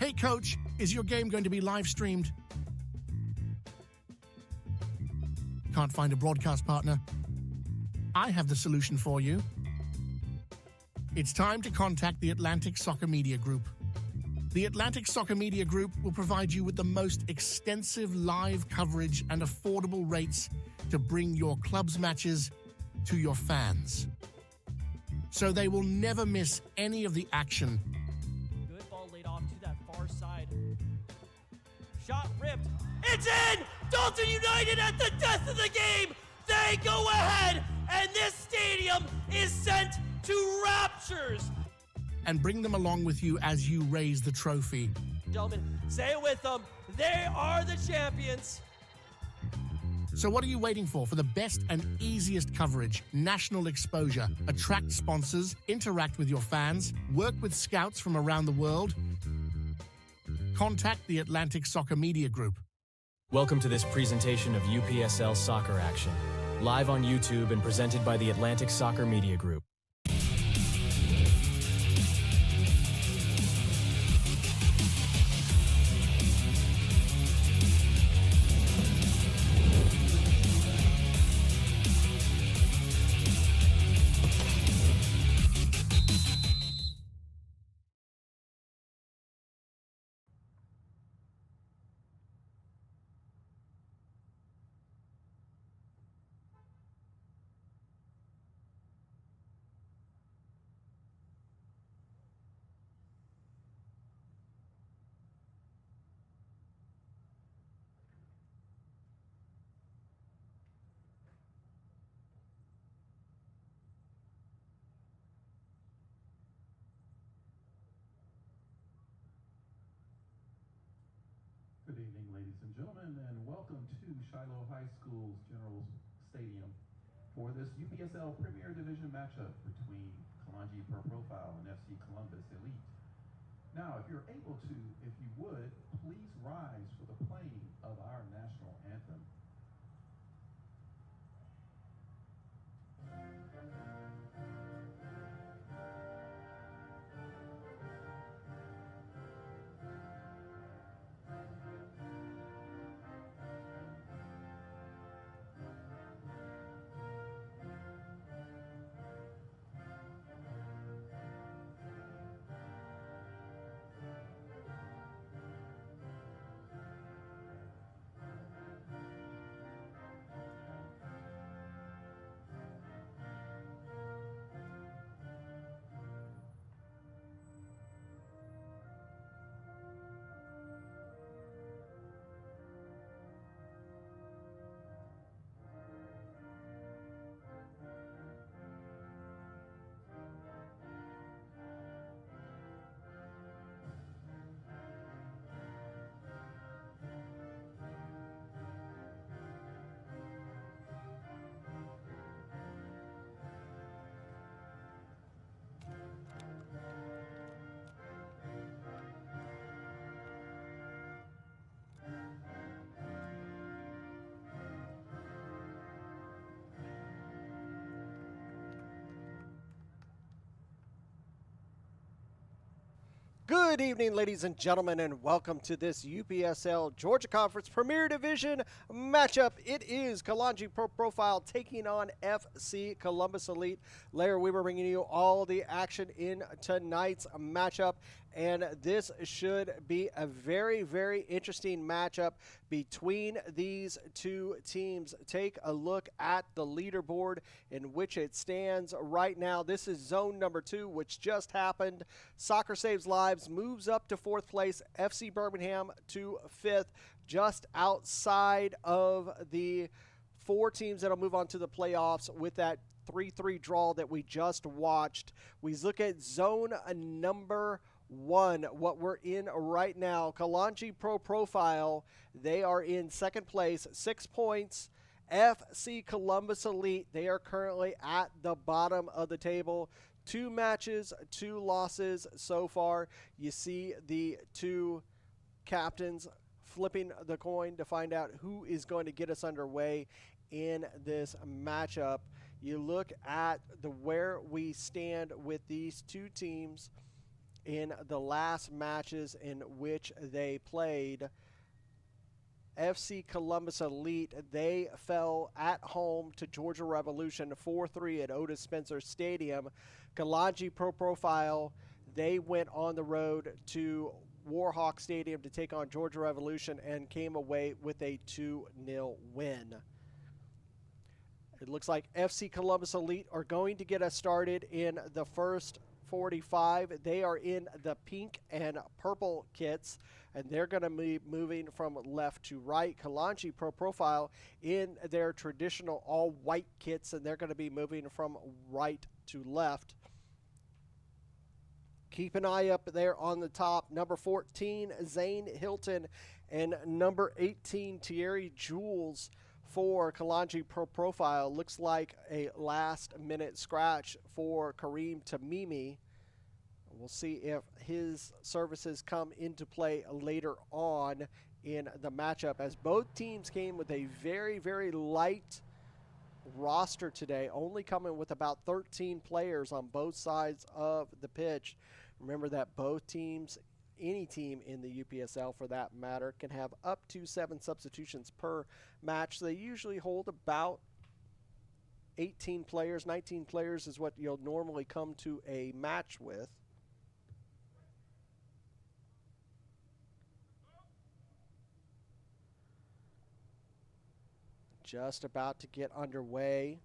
Hey coach, is your game going to be live streamed? Can't find a broadcast partner? I have the solution for you. It's time to contact the Atlantic Soccer Media Group. The Atlantic Soccer Media Group will provide you with the most extensive live coverage and affordable rates to bring your club's matches to your fans, so they will never miss any of the action. Good ball laid off to that far side. Shot ripped. It's in! Dalton United at the death of the game! They go ahead, and this stadium is sent to raptures. And bring them along with you as you raise the trophy. Gentlemen, say it with them. They are the champions. So what are you waiting for? For the best and easiest coverage, national exposure, attract sponsors, interact with your fans, work with scouts from around the world? Contact the Atlantic Soccer Media Group. Welcome to this presentation of UPSL Soccer Action, live on YouTube and presented by the Atlantic Soccer Media Group. Good evening, ladies and gentlemen, and welcome to Shiloh High School's General Stadium for this UPSL Premier Division matchup between Kalonji Pro Profile and FC Columbus Elite. Now, if you're able to, if you would, please rise for the playing of our national anthem. Good evening, ladies and gentlemen, and welcome to this UPSL Georgia Conference Premier Division matchup. It is Kalonji Pro Profile taking on FC Columbus Elite. Larry Weaver bringing you all the action in tonight's matchup, and this should be a very, very interesting matchup between these two teams. Take a look at the leaderboard in which it stands right now. This is zone number 2, which just happened. Soccer Saves Lives moves up to 4th place, FC Birmingham to 5th, just outside of the 4 teams that'll move on to the playoffs with that 3-3 draw that we just watched. We look at zone number 1, what we're in right now. Kalonji Pro Profile, they are in 2nd place, 6 points. FC Columbus Elite, they are currently at the bottom of the table. 2 matches, 2 losses so far. You see the 2 captains flipping the coin to find out who is going to get us underway in this matchup. You look at where we stand with these 2 teams. in the last matches in which they played. FC Columbus Elite, they fell at home to Georgia Revolution 4-3 at Otis Spencer Stadium. Kalonji Pro Profile, they went on the road to Warhawk Stadium to take on Georgia Revolution and came away with a 2-0 win. It looks like FC Columbus Elite are going to get us started in the first 45. They are in the pink and purple kits, and they're going to be moving from left to right. Kalonji Pro Profile in their traditional all-white kits, and they're going to be moving from right to left. Keep an eye up there on the top. Number 14, Zane Hilton, and number 18, Thierry Jules for Kalonji Pro Profile. Looks like a last-minute scratch for Kareem Tamimi. We'll see if his services come into play later on in the matchup, as both teams came with a very, very light roster today, only coming with about 13 players on both sides of the pitch. Remember that both teams, any team in the UPSL for that matter, can have up to 7 substitutions per match. They usually hold about 18 players. 19 players is what you'll normally come to a match with. Just about to get underway.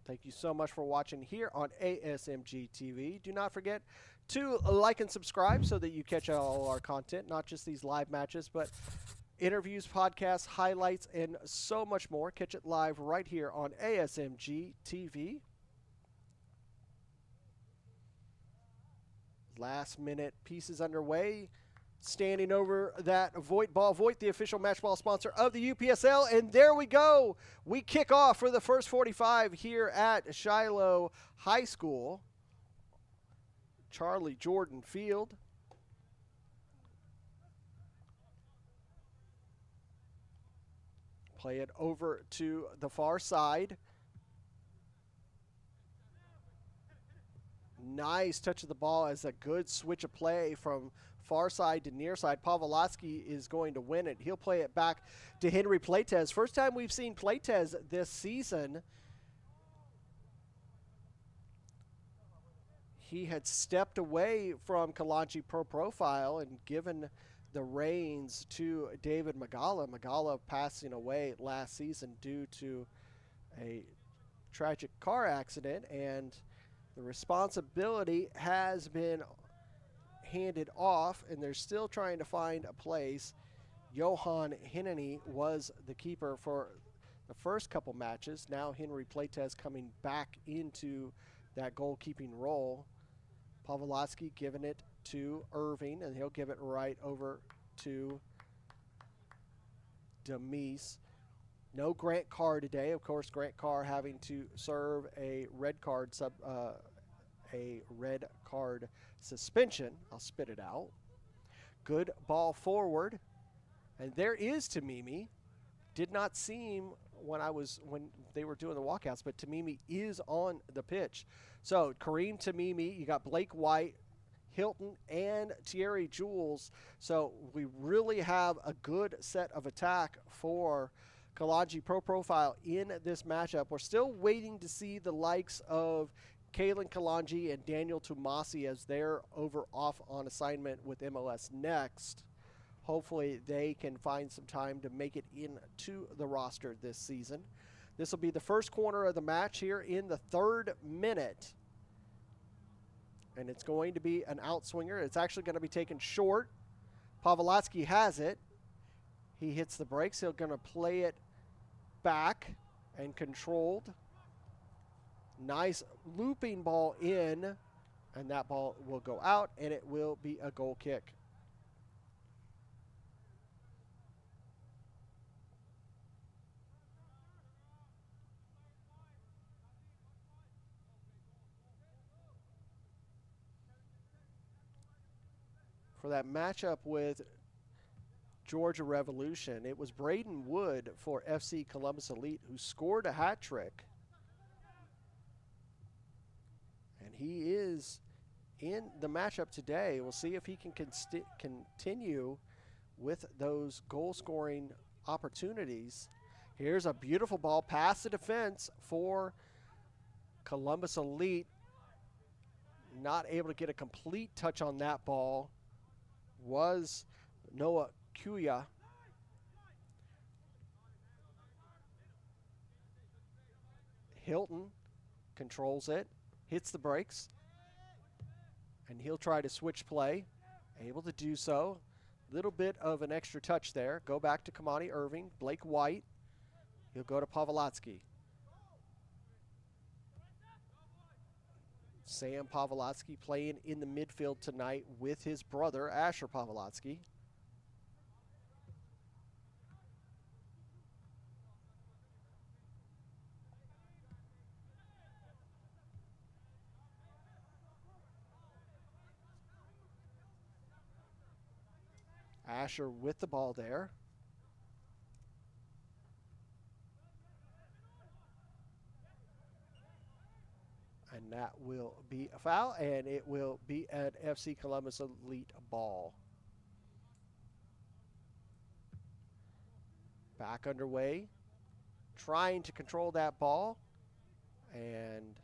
Thank you so much for watching here on ASMG TV. Do not forget to like and subscribe so that you catch all our content, not just these live matches, but interviews, podcasts, highlights, and so much more. Catch it live right here on ASMG TV. Last minute pieces underway. Standing over that Voight ball. Voight, the official match ball sponsor of the UPSL. And there we go. We kick off for the first 45 here at Shiloh High School. Charlie Jordan Field. Play it over to the far side. Nice touch of the ball as a good switch of play from far side to near side. Pawlowski is going to win it. He'll play it back to Henry Playtez. First time we've seen Playtez this season. He had stepped away from Kalonji Pro Profile and given the reins to David Magala. Magala passing away last season due to a tragic car accident, and the responsibility has been handed off, and they're still trying to find a place. Johan Hineni was the keeper for the first couple matches. Now Henry Playtez coming back into that goalkeeping role. Pawlowski giving it to Irving, and he'll give it right over to Demise. No Grant Carr today. Of course, Grant Carr having to serve a red card suspension. I'll spit it out. Good ball forward. And there is Tamimi. Did not seem when they were doing the walkouts, but Tamimi is on the pitch. So Kareem Tamimi, you got Blake White, Hilton, and Thierry Jules. So we really have a good set of attack for Kalonji Pro Profile in this matchup. We're still waiting to see the likes of Kalen Kalonji and Daniel Tumasi as they're off on assignment with MLS Next. Hopefully they can find some time to make it into the roster this season. This will be the first corner of the match here in the 3rd minute. And it's going to be an outswinger. It's actually going to be taken short. Pawlowski has it. He hits the brakes. He's going to play it back and controlled. Nice looping ball in, and that ball will go out, and it will be a goal kick. For that matchup with Georgia Revolution. It was Braden Wood for FC Columbus Elite who scored a hat trick. And he is in the matchup today. We'll see if he can continue with those goal-scoring opportunities. Here's a beautiful ball past the defense for Columbus Elite. Not able to get a complete touch on that ball was Noah Kuya. Hilton controls it, hits the brakes, and he'll try to switch play. Able to do so. Little bit of an extra touch there. Go back to Kamani Irving, Blake White. He'll go to Pavlotsky. Sam Pavlotsky playing in the midfield tonight with his brother, Asher Pavlotsky. Asher with the ball there. And that will be a foul, and it will be an FC Columbus Elite ball. Back underway, trying to control that ball, and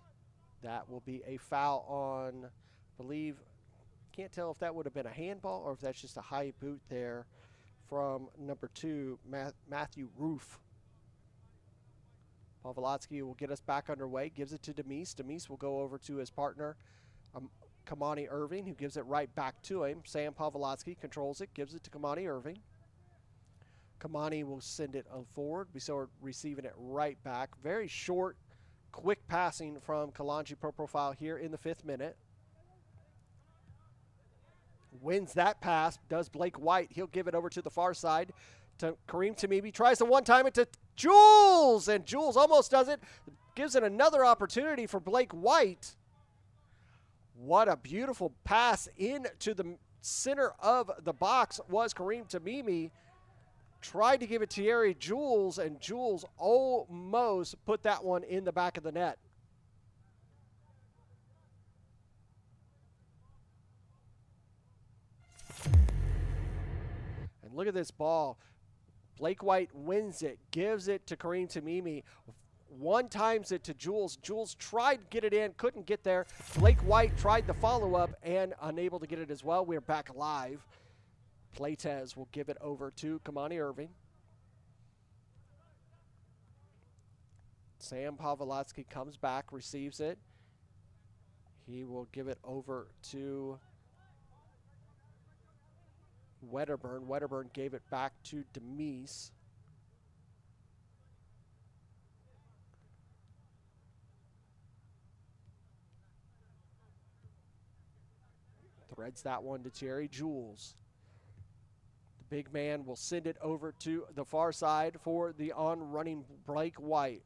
that will be a foul on, I believe, can't tell if that would have been a handball or if that's just a high boot there from number 2, Matthew Roof. Pavlotsky will get us back underway, gives it to Demise. Demise will go over to his partner, Kamani Irving, who gives it right back to him. Sam Pavlotsky controls it, gives it to Kamani Irving. Kamani will send it forward. We saw receiving it right back. Very short, quick passing from Kalonji Pro Profile here in the 5th minute. Wins that pass, does Blake White. He'll give it over to the far side to Kareem Tamimi. Tries to one-time it to Jules, and Jules almost does it. Gives it another opportunity for Blake White. What a beautiful pass into the center of the box was Kareem Tamimi. Tried to give it to Thierry Jules, and Jules almost put that one in the back of the net. And look at this ball. Blake White wins it, gives it to Kareem Tamimi. One-times it to Jules. Jules tried to get it in, couldn't get there. Blake White tried the follow-up and unable to get it as well. We're back alive. Playtez will give it over to Kamani Irving. Sam Pavlotsky comes back, receives it. He will give it over to Wedderburn. Wedderburn gave it back to Demise. Threads that one to Thierry Jules. The big man will send it over to the far side for the on-running Blake White.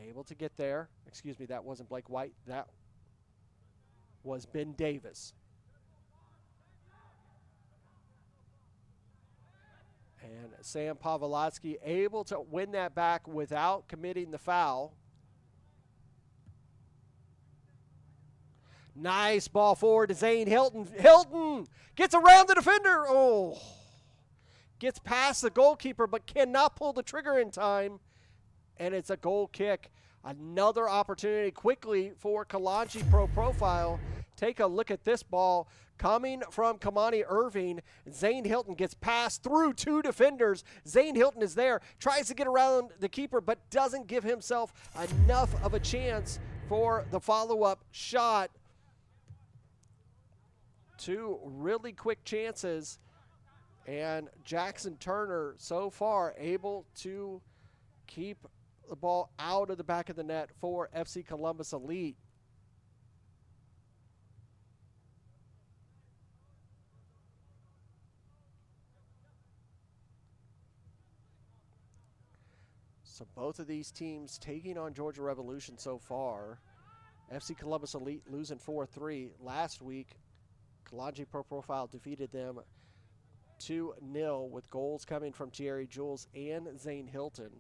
Able to get there. Excuse me, that wasn't Blake White. That was Ben Davis. And Sam Pavlotsky able to win that back without committing the foul. Nice ball forward to Zane Hilton. Hilton gets around the defender. Oh, gets past the goalkeeper but cannot pull the trigger in time. And it's a goal kick. Another opportunity quickly for Kalonji Pro Profile. Take a look at this ball. Coming from Kamani Irving, Zane Hilton gets passed through 2 defenders. Zane Hilton is there, tries to get around the keeper, but doesn't give himself enough of a chance for the follow-up shot. 2 really quick chances, and Jackson Turner so far able to keep the ball out of the back of the net for FC Columbus Elite. So both of these teams taking on Georgia Revolution so far. FC Columbus Elite losing 4-3. Last week, Kalonji Pro Profile defeated them 2-0 with goals coming from Thierry Jules and Zane Hilton.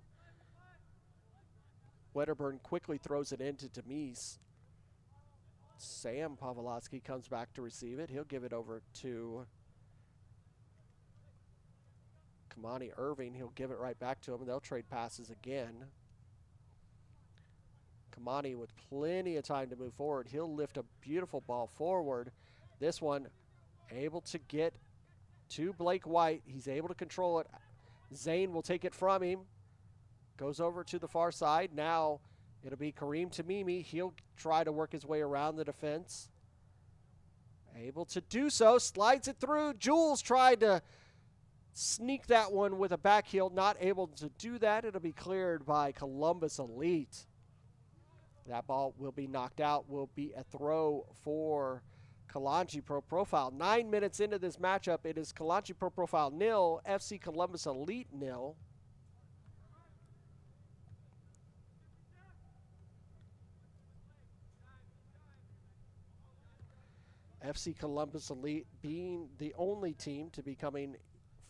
Wedderburn quickly throws it into Demise. Sam Pavlovsky comes back to receive it. He'll give it over to Kamani Irving. He'll give it right back to him, and they'll trade passes again. Kamani with plenty of time to move forward. He'll lift a beautiful ball forward. This one able to get to Blake White. He's able to control it. Zane will take it from him. Goes over to the far side. Now it'll be Kareem Tamimi. He'll try to work his way around the defense. Able to do so. Slides it through. Jules tried to sneak that one with a back heel. Not able to do that. It'll be cleared by Columbus Elite. That ball will be knocked out. Will be a throw for Kalonji Pro Profile. 9 minutes into this matchup, it is Kalonji Pro Profile 0, FC Columbus Elite 0. FC Columbus Elite being the only team to be coming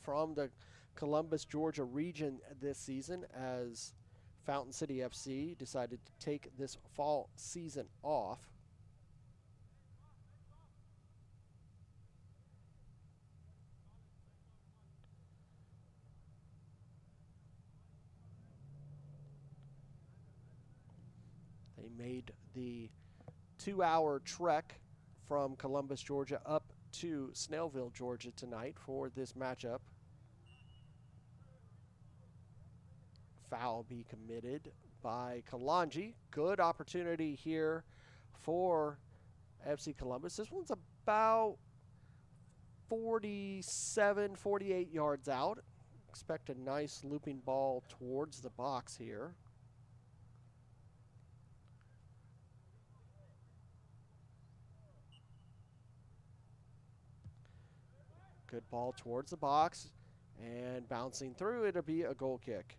from the Columbus, Georgia region this season, as Fountain City FC decided to take this fall season off. They made the 2-hour trek from Columbus, Georgia up to Snellville, Georgia tonight for this matchup. Foul be committed by Kalonji. Good opportunity here for FC Columbus. This one's about 47, 48 yards out. Expect a nice looping ball towards the box here. Good ball towards the box, and bouncing through, it'll be a goal kick.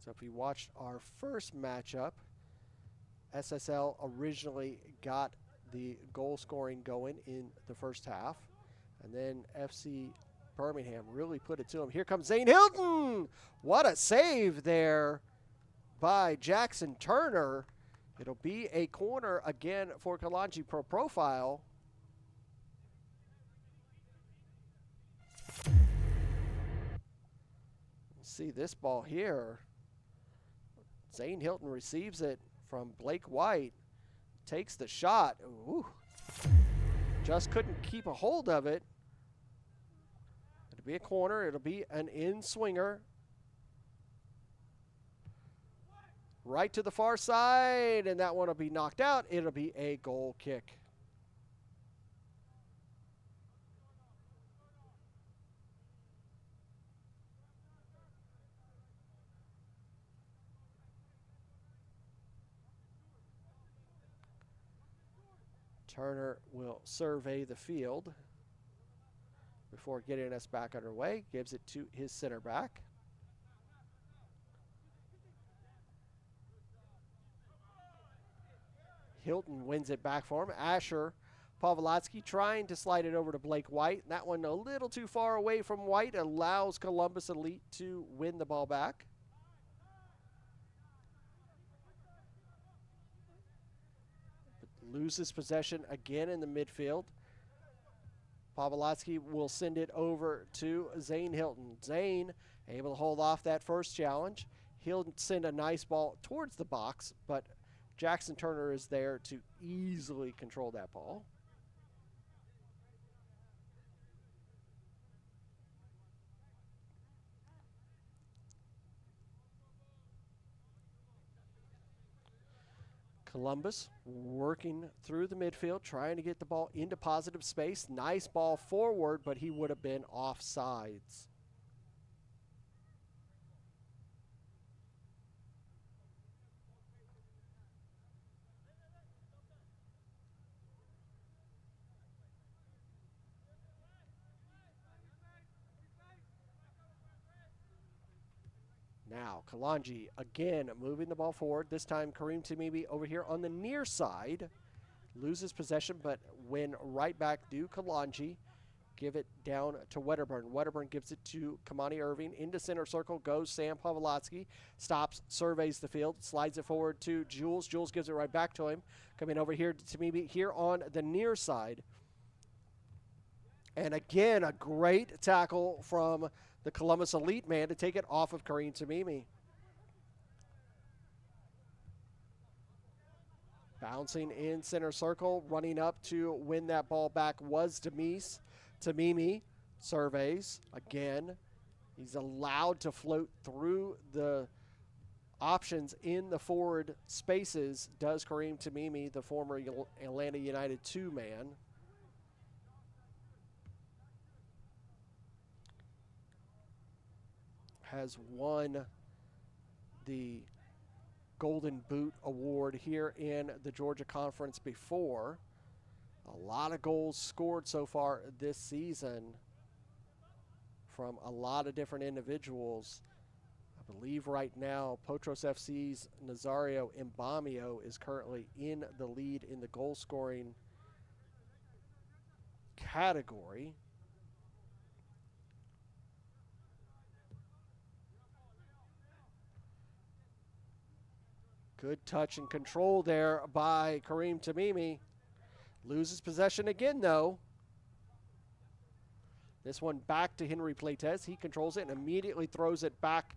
So if you watched our first matchup, SSL originally got the goal scoring going in the first half, and then FC Birmingham really put it to him. Here comes Zane Hilton. What a save there by Jackson Turner. It'll be a corner again for Kalonji Pro Profile. See this ball here. Zane Hilton receives it from Blake White. Takes the shot. Ooh. Just couldn't keep a hold of it. It'll be a corner. It'll be an in-swinger. Right to the far side, and that one will be knocked out. It'll be a goal kick. Turner will survey the field before getting us back underway. Gives it to his center back. Hilton wins it back for him. Asher Pavlotsky trying to slide it over to Blake White. That one a little too far away from White. Allows Columbus Elite to win the ball back. Loses possession again in the midfield. Pavlotsky will send it over to Zane Hilton. Zane able to hold off that first challenge. He'll send a nice ball towards the box, but Jackson Turner is there to easily control that ball. Columbus working through the midfield, trying to get the ball into positive space. Nice ball forward, but he would have been offsides. Now, Kalonji again moving the ball forward. This time, Kareem Tamimi over here on the near side. Loses possession, but win right back to Kalonji. Give it down to Wedderburn. Wedderburn gives it to Kamani Irving. Into center circle goes Sam Pavlotsky. Stops, surveys the field, slides it forward to Jules. Jules gives it right back to him. Coming over here to Tamimi here on the near side. And again, a great tackle from the Columbus Elite man to take it off of Kareem Tamimi. Bouncing in center circle, running up to win that ball back was Demise. Tamimi surveys again. He's allowed to float through the options in the forward spaces, does Kareem Tamimi, the former Atlanta United 2 man. Has won the Golden Boot Award here in the Georgia Conference before. A lot of goals scored so far this season from a lot of different individuals. I believe right now Potros FC's Nazario Mbamio is currently in the lead in the goal scoring category. Good touch and control there by Kareem Tamimi. Loses possession again, though. This one back to Henry Plates. He controls it and immediately throws it back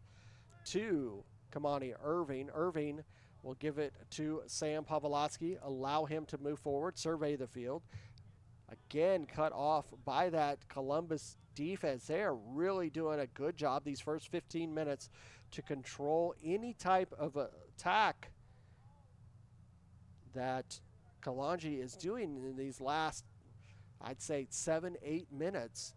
to Kamani Irving. Irving will give it to Sam Pavlotsky, allow him to move forward, survey the field. Again, cut off by that Columbus defense. They are really doing a good job these first 15 minutes to control any type of attack that Kalonji is doing in these last, I'd say, 7-8 minutes.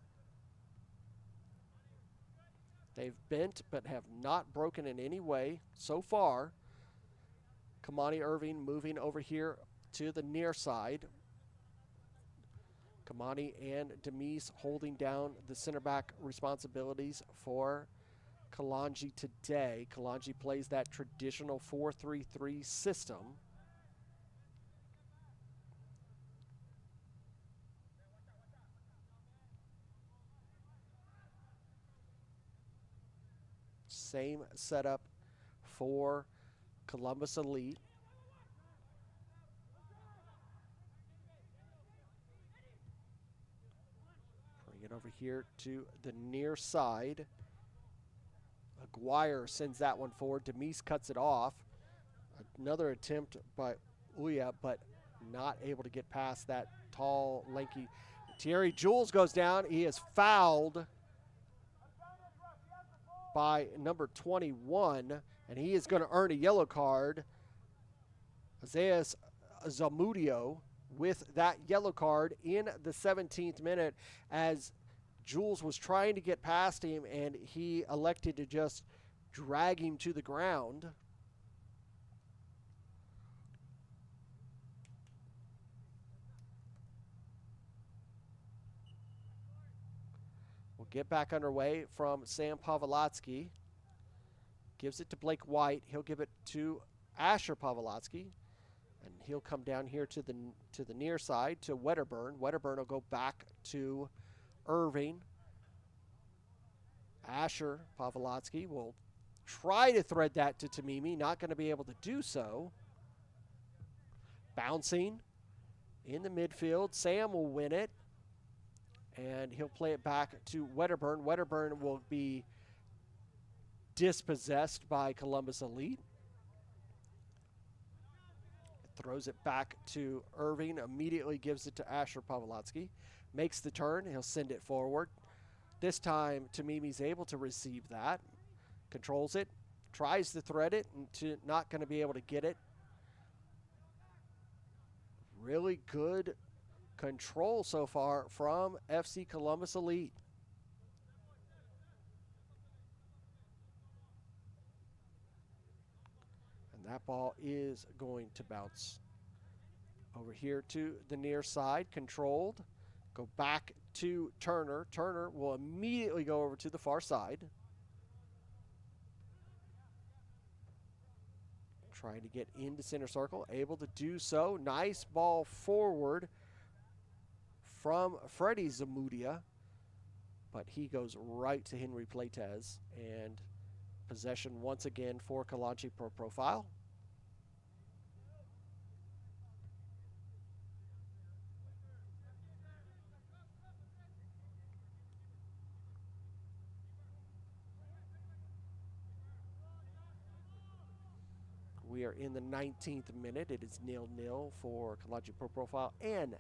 They've bent but have not broken in any way so far. Kamani Irving moving over here to the near side. Kamani and Demise holding down the center back responsibilities for Kalonji today. Kalonji plays that traditional 4-3-3 system. Same setup for Columbus Elite. Bring it over here to the near side. Aguirre sends that one forward. Demise cuts it off. Another attempt by Uya, but not able to get past that tall, lanky. Thierry Jules goes down. He is fouled by number 21, and he is going to earn a yellow card. Isaiah Zamudio with that yellow card in the 17th minute as Jules was trying to get past him, and he elected to just drag him to the ground. We'll get back underway from Sam Pavlotsky. Gives it to Blake White. He'll give it to Asher Pavlotsky, and he'll come down here to the near side to Wedderburn. Wedderburn will go back to Irving. Asher Pavlotsky will try to thread that to Tamimi. Not going to be able to do so. Bouncing in the midfield. Sam will win it, and he'll play it back to Wedderburn. Wedderburn will be dispossessed by Columbus Elite. Throws it back to Irving. Immediately gives it to Asher Pavlotsky. Makes the turn. He'll send it forward. This time, Tamimi's able to receive that. Controls it. Tries to thread it. And not going to be able to get it. Really good control so far from FC Columbus Elite. And that ball is going to bounce over here to the near side. Controlled. Go back to Turner. Turner will immediately go over to the far side. Trying to get into center circle, able to do so. Nice ball forward from Freddie Zamudia, but he goes right to Henry Pletez, and possession once again for Kalonji Pro Profile. We are in the 19th minute. It is 0-0 for Kalonji Pro Profile and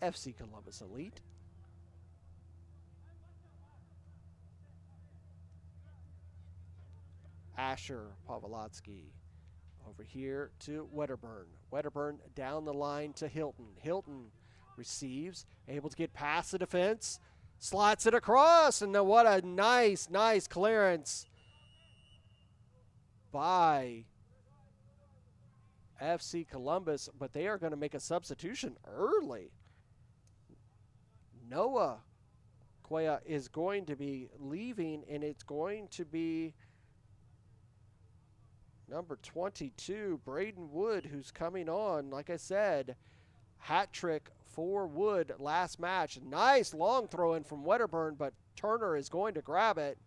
FC Columbus Elite. Asher Pavlotsky over here to Wedderburn. Wedderburn down the line to Hilton. Hilton receives, able to get past the defense, slots it across, and what a nice clearance by FC Columbus, but they are going to make a substitution early. Noah Cuella is going to be leaving, and it's going to be number 22, Braden Wood, who's coming on. Like I said, hat trick for Wood last match. Nice long throw in from Wedderburn, but Turner is going to grab it.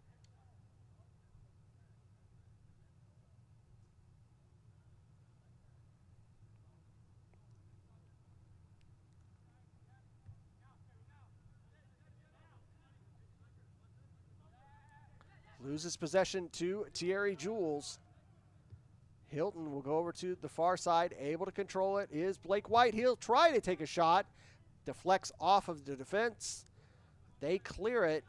Loses possession to Thierry Jules. Hilton will go over to the far side, able to control it is Blake White. He'll try to take a shot, deflects off of the defense. They clear it,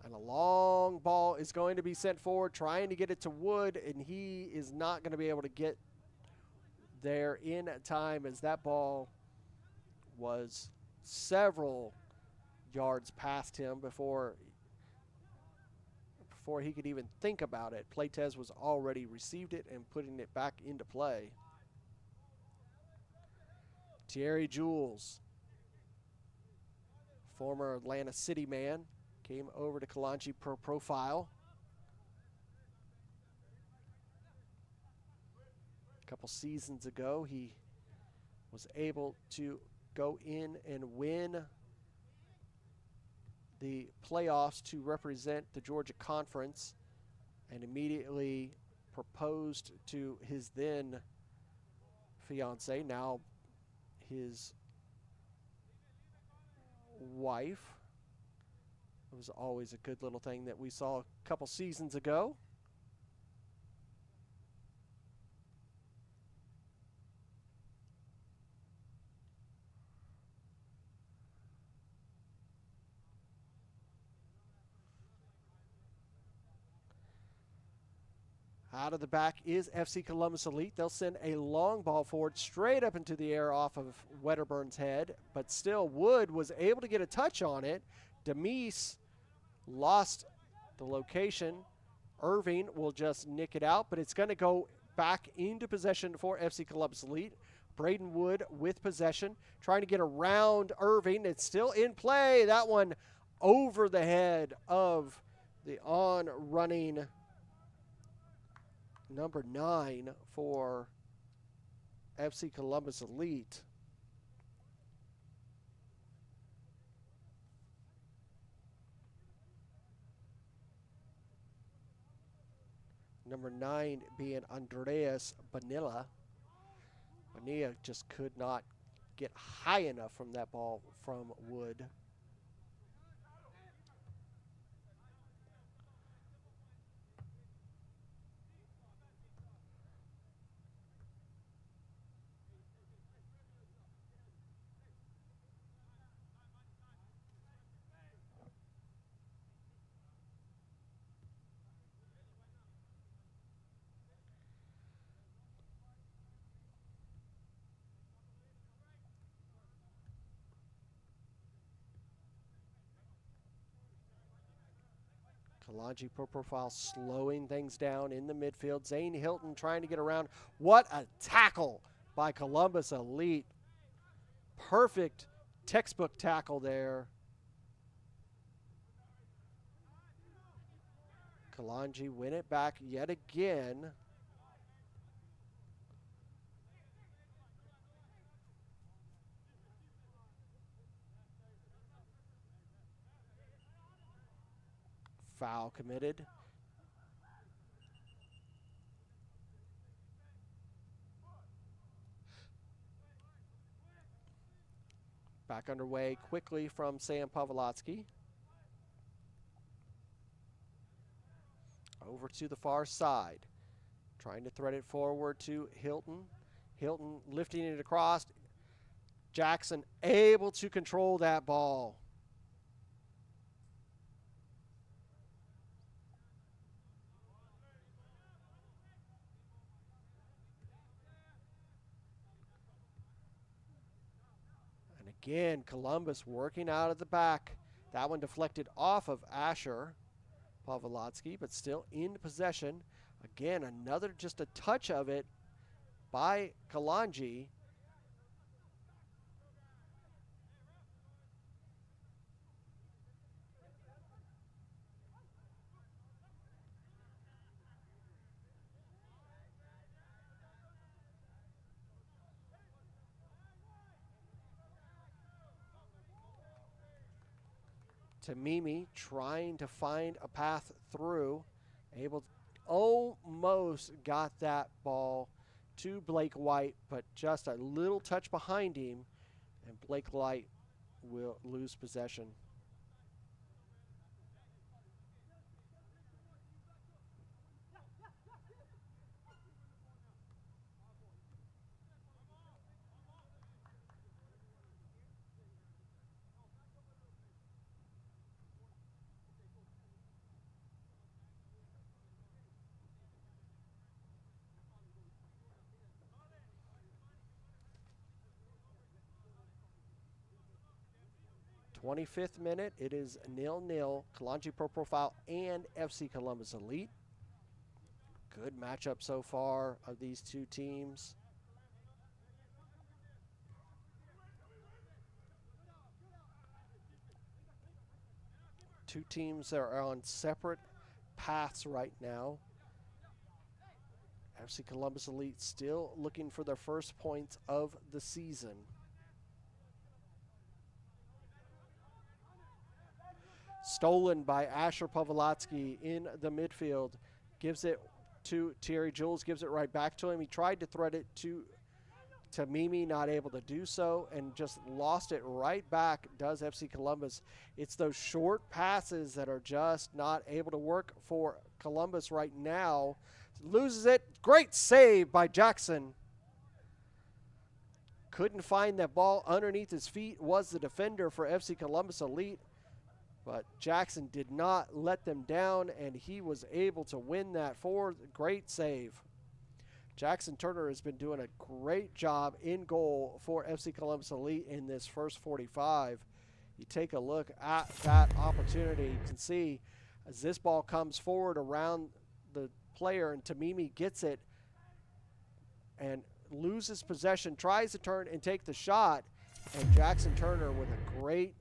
and a long ball is going to be sent forward, trying to get it to Wood, and he is not going to be able to get there in time, as that ball was several yards past him before he could even think about it. Pletez was already received it and putting it back into play. Thierry Jules, former Atlanta City man, came over to Kalonji Pro Profile. A couple seasons ago, he was able to go in and win the playoffs to represent the Georgia Conference, and immediately proposed to his then fiance, now his wife. It was always a good little thing that we saw a couple seasons ago. Out of the back is FC Columbus Elite. They'll send a long ball forward straight up into the air off of Wedderburn's head, but still Wood was able to get a touch on it. Demise lost the location. Irving will just nick it out, but it's going to go back into possession for FC Columbus Elite. Braden Wood with possession, trying to get around Irving. It's still in play. That one over the head of the on-running number 9 for FC Columbus Elite. Number 9 being Andreas Bonilla. Bonilla just could not get high enough from that ball from Wood. Kalonji Pro Profile slowing things down in the midfield. Zane Hilton trying to get around. What a tackle by Columbus Elite. Perfect textbook tackle there. Kalonji win it back yet again. foul committed. Back underway quickly from Sam Pavlotsky. Over to the far side. Trying to thread it forward to Hilton. Hilton lifting it across. Jackson able to control that ball. And again, Columbus working out of the back. That one deflected off of Asher Pavlotsky, but still in possession. Again, another just a touch of it by Kalonji. Tamimi trying to find a path through, almost got that ball to Blake White, but just a little touch behind him, and Blake White will lose possession. '25th minute, it is 0-0. Kalonji Pro Profile and FC Columbus Elite. Good matchup so far of these two teams. Two teams that are on separate paths right now. FC Columbus Elite still looking for their first points of the season. Stolen by Asher Pavlotsky in the midfield. Gives it to Thierry Jules, gives it right back to him. He tried to thread it to Mimi, not able to do so, and just lost it right back, does FC Columbus. It's those short passes that are just not able to work for Columbus right now. Loses it. Great save by Jackson. Couldn't find that ball underneath his feet, was the defender for FC Columbus Elite. But Jackson did not let them down, and he was able to win that forward. Great save. Jackson Turner has been doing a great job in goal for FC Columbus Elite in this first 45. You take a look at that opportunity, you can see as this ball comes forward around the player and Tamimi gets it and loses possession, tries to turn and take the shot, and Jackson Turner with a great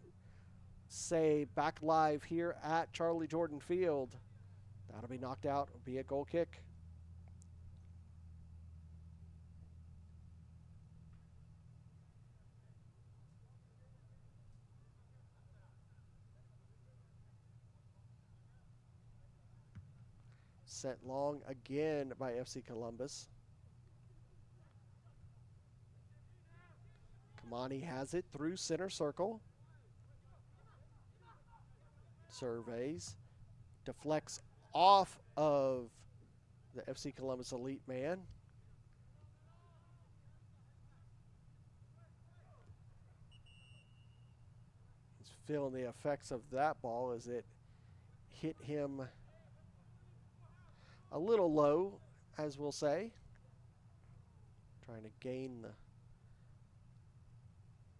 save back live here at Charlie Jordan Field. That'll be knocked out, it'll be a goal kick. Sent long again by FC Columbus. Kamani has it through center circle. Surveys. Deflects off of the FC Columbus Elite man. He's feeling the effects of that ball as it hit him a little low, as we'll say. Trying to gain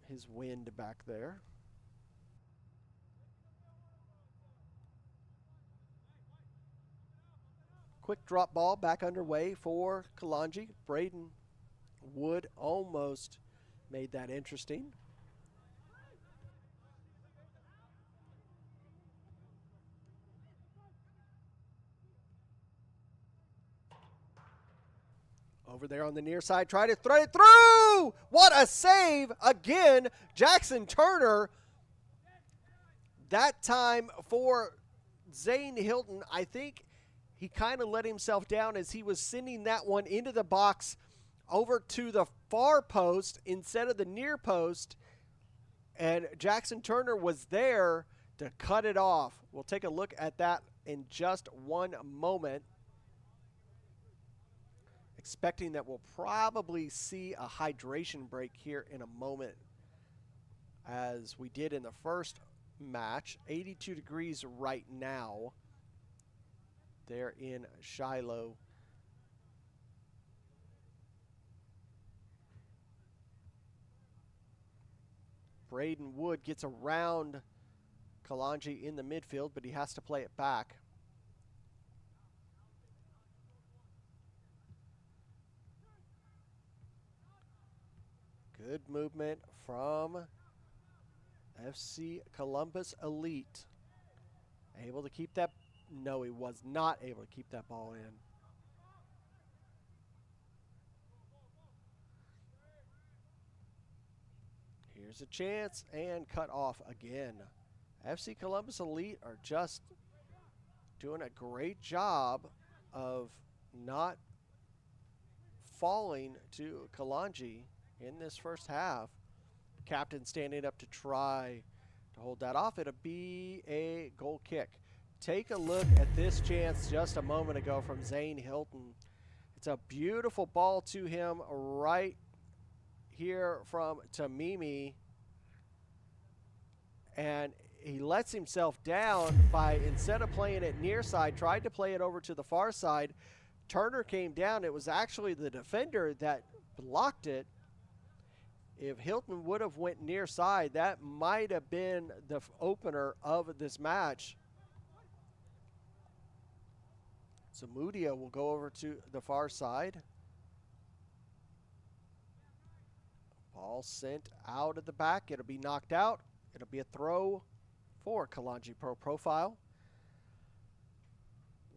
his wind back there. Quick drop ball back underway for Kalonji. Braden Wood almost made that interesting. Over there on the near side, try to thread it through! What a save again, Jackson Turner. That time for Zane Hilton, I think he kind of let himself down as he was sending that one into the box over to the far post instead of the near post. And Jackson Turner was there to cut it off. We'll take a look at that in just one moment. Expecting that we'll probably see a hydration break here in a moment, as we did in the first match. 82 degrees right now there in Shiloh. Braden Wood gets around Kalonji in the midfield, but he has to play it back. Good movement from FC Columbus Elite. Able to keep that? No, he was not able to keep that ball in. Here's a chance and cut off again. FC Columbus Elite are just doing a great job of not falling to Kalonji in this first half. Captain standing up to try to hold that off. It'll be a goal kick. Take a look at this chance just a moment ago from Zane Hilton. It's a beautiful ball to him right here from Tamimi. And he lets himself down by, instead of playing it near side, tried to play it over to the far side. Turner came down. It was actually the defender that blocked it. If Hilton would have went near side, that might have been the opener of this match. Zamudia will go over to the far side. Ball sent out at the back. It'll be knocked out. It'll be a throw for Kalonji Pro Profile.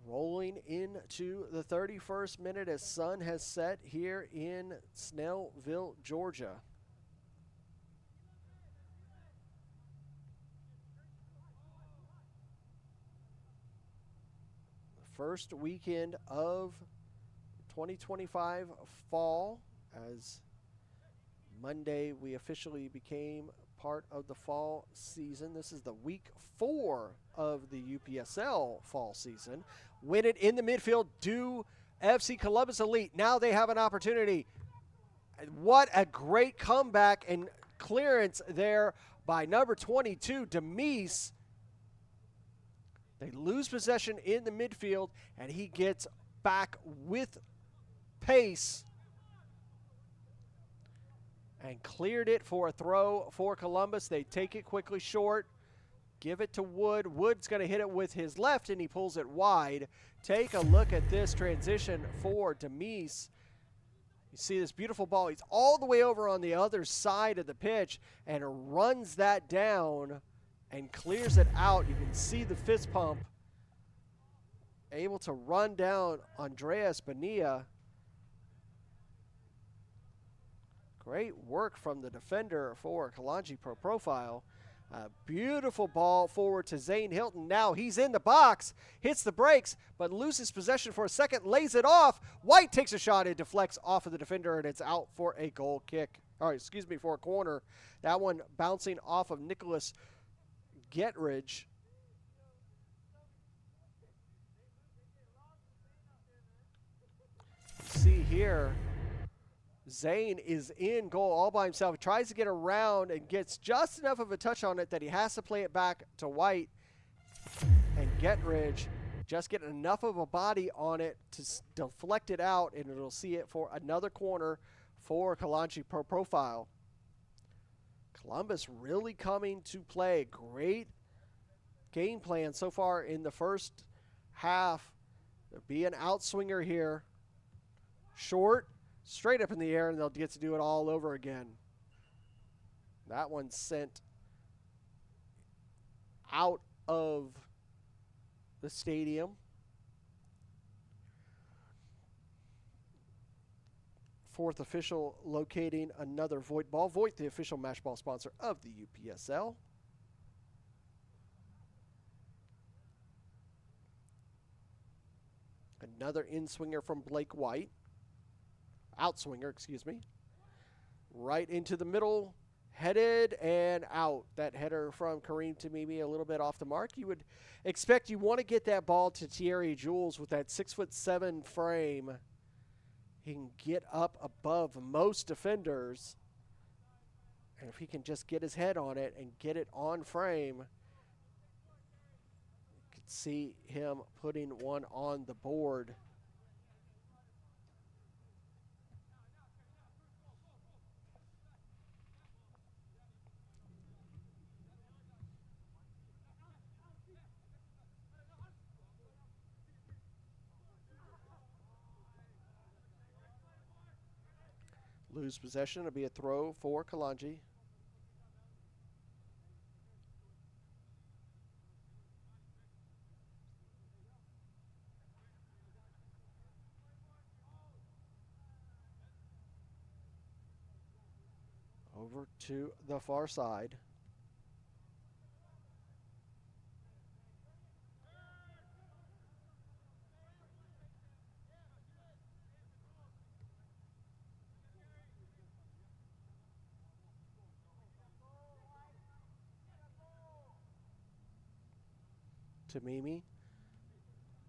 Rolling into the 31st minute as sun has set here in Snellville, Georgia. First weekend of 2025 fall, as Monday we officially became part of the fall season. This is the week 4 of the UPSL fall season. Win it in the midfield, do FC Columbus Elite. Now they have an opportunity. What a great comeback and clearance there by number 22, Demise. They lose possession in the midfield, and he gets back with pace and cleared it for a throw for Columbus. They take it quickly short, give it to Wood. Wood's going to hit it with his left, and he pulls it wide. Take a look at this transition for Demise. You see this beautiful ball. He's all the way over on the other side of the pitch and runs that down and clears it out. You can see the fist pump. Able to run down Andreas Bonilla. Great work from the defender for Kalonji Pro Profile. Beautiful ball forward to Zane Hilton. Now he's in the box, hits the brakes, but loses possession for a second, lays it off. White takes a shot, it deflects off of the defender, and it's out for a goal kick. Or excuse me, for a corner. That one bouncing off of Nicholas Getridge. See here, Zane is in goal all by himself. He tries to get around and gets just enough of a touch on it that he has to play it back to White. And Getridge just getting enough of a body on it to deflect it out, and it'll see it for another corner for Kalonji Pro Profile. Columbus really coming to play. Great game plan so far in the first half. There'll be an outswinger here. Short, straight up in the air, and they'll get to do it all over again. That one sent out of the stadium. Fourth official locating another Voigt ball. Voigt, the official match ball sponsor of the UPSL. Another in-swinger from Blake White. Outswinger, excuse me. Right into the middle, headed and out. That header from Kareem Tamimi a little bit off the mark. You would expect you want to get that ball to Thierry Jules with that 6'7" frame. He can get up above most defenders. And if he can just get his head on it and get it on frame, you could see him putting one on the board. Lose possession. It'll be a throw for Kalonji. Over to the far side. Tamimi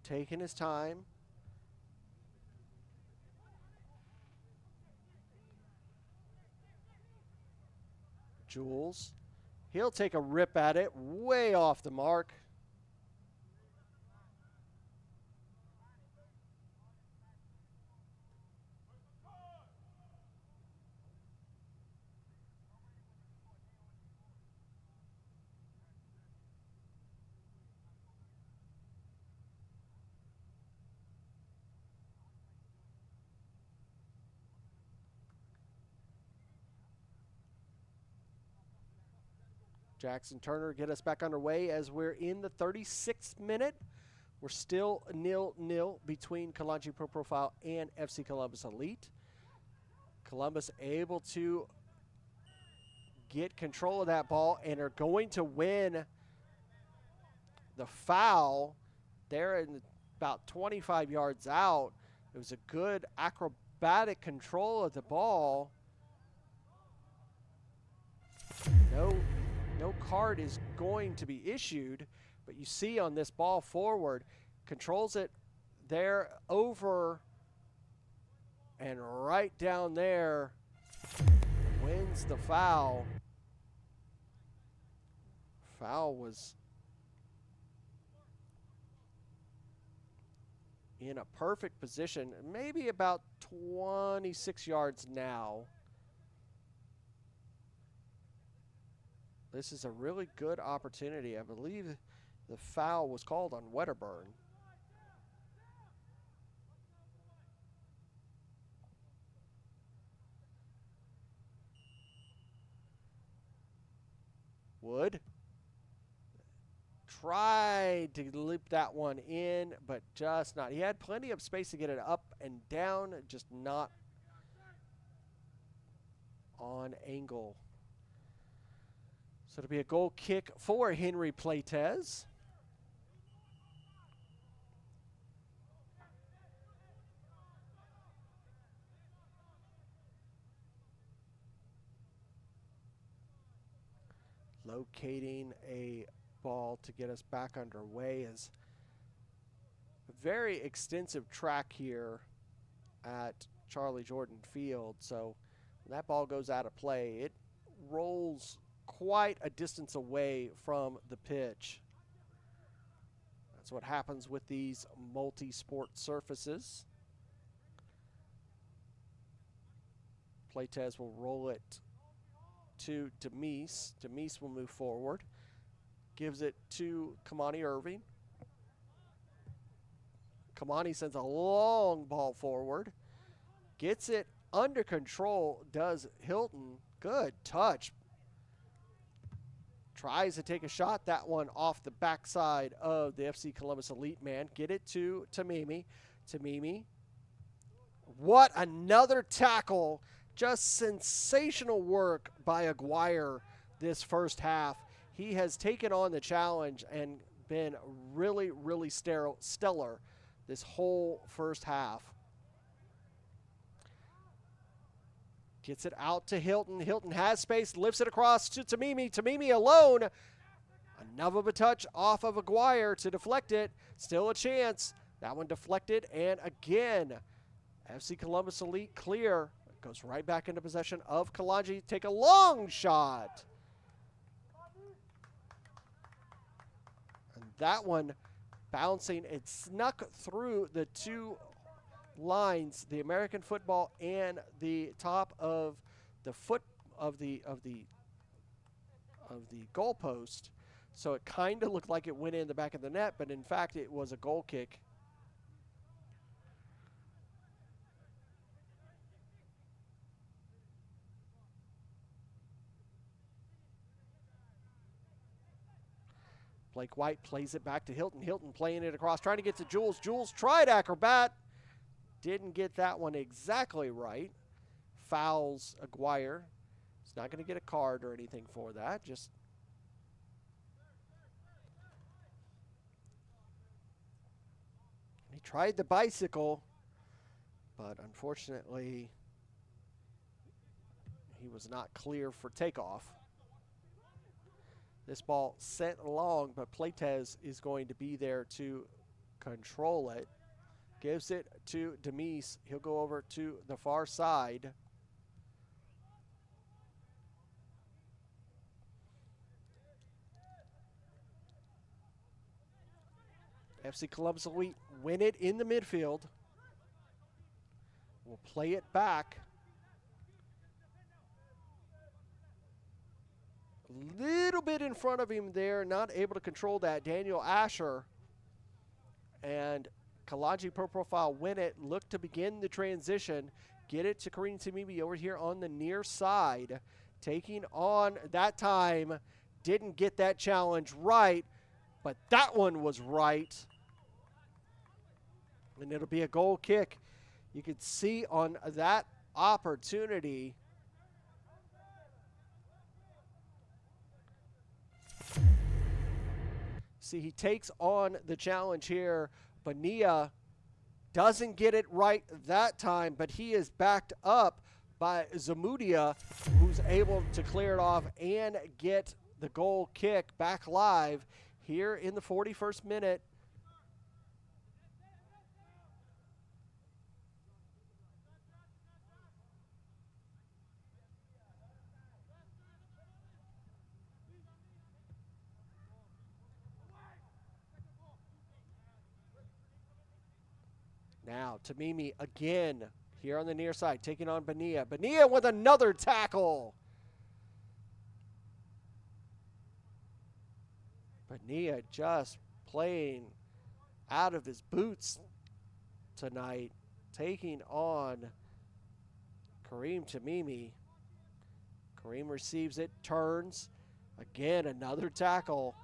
taking his time. Jules, he'll take a rip at it, way off the mark. Jackson Turner get us back underway as we're in the 36th minute. We're still 0-0 between Kalonji Pro Profile and FC Columbus Elite. Columbus able to get control of that ball and are going to win the foul. They're in about 25 yards out. It was a good acrobatic control of the ball. No card is going to be issued, but you see on this ball forward, controls it there over and right down there, wins the foul. Foul was in a perfect position, maybe about 26 yards now. This is a really good opportunity. I believe the foul was called on Wedderburn. Wood tried to loop that one in, but just not. He had plenty of space to get it up and down, just not on angle. So it'll be a goal kick for Henry Playtez. Locating a ball to get us back underway is a very extensive track here at Charlie Jordan Field. So when that ball goes out of play, it rolls quite a distance away from the pitch. That's what happens with these multi-sport surfaces. Playtez will roll it to Demise. Demise will move forward. Gives it to Kamani Irving. Kamani sends a long ball forward. Gets it under control, does Hilton. Good touch. Tries to take a shot, that one off the backside of the FC Columbus Elite man. Get it to Tamimi. Tamimi. What another tackle. Just sensational work by Aguirre this first half. He has taken on the challenge and been really, really stellar this whole first half. Gets it out to Hilton. Hilton has space, lifts it across to Tamimi. Tamimi alone. Enough of a touch off of Aguirre to deflect it. Still a chance. That one deflected, and again, FC Columbus Elite clear. Goes right back into possession of Kalonji. Take a long shot. And that one bouncing, it snuck through the two lines, the American football and the top of the foot of the goalpost. So it kind of looked like it went in the back of the net, but in fact it was a goal kick. Blake White plays it back to Hilton. Hilton playing it across, trying to get to Jules. Jules tried acrobat. Didn't get that one exactly right. Fouls Aguirre. He's not going to get a card or anything for that. Just he tried the bicycle, but unfortunately he was not clear for takeoff. This ball sent long, but Playtez is going to be there to control it. Gives it to Demise. He'll go over to the far side. FC Columbus Elite win it in the midfield. We'll play it back. A little bit in front of him there, not able to control that. Daniel Asher and Kalonji Pro Profile win it. Look to begin the transition. Get it to Kareem Tamimi over here on the near side. Taking on, that time, didn't get that challenge right, but that one was right. And it'll be a goal kick. You could see on that opportunity. See, he takes on the challenge here. Bonilla doesn't get it right that time, but he is backed up by Zamudia, who's able to clear it off and get the goal kick back live here in the 41st minute. Now, Tamimi again here on the near side, taking on Bonilla. Bonilla with another tackle. Bonilla just playing out of his boots tonight, taking on Kareem Tamimi. Kareem receives it, turns. Again, another tackle.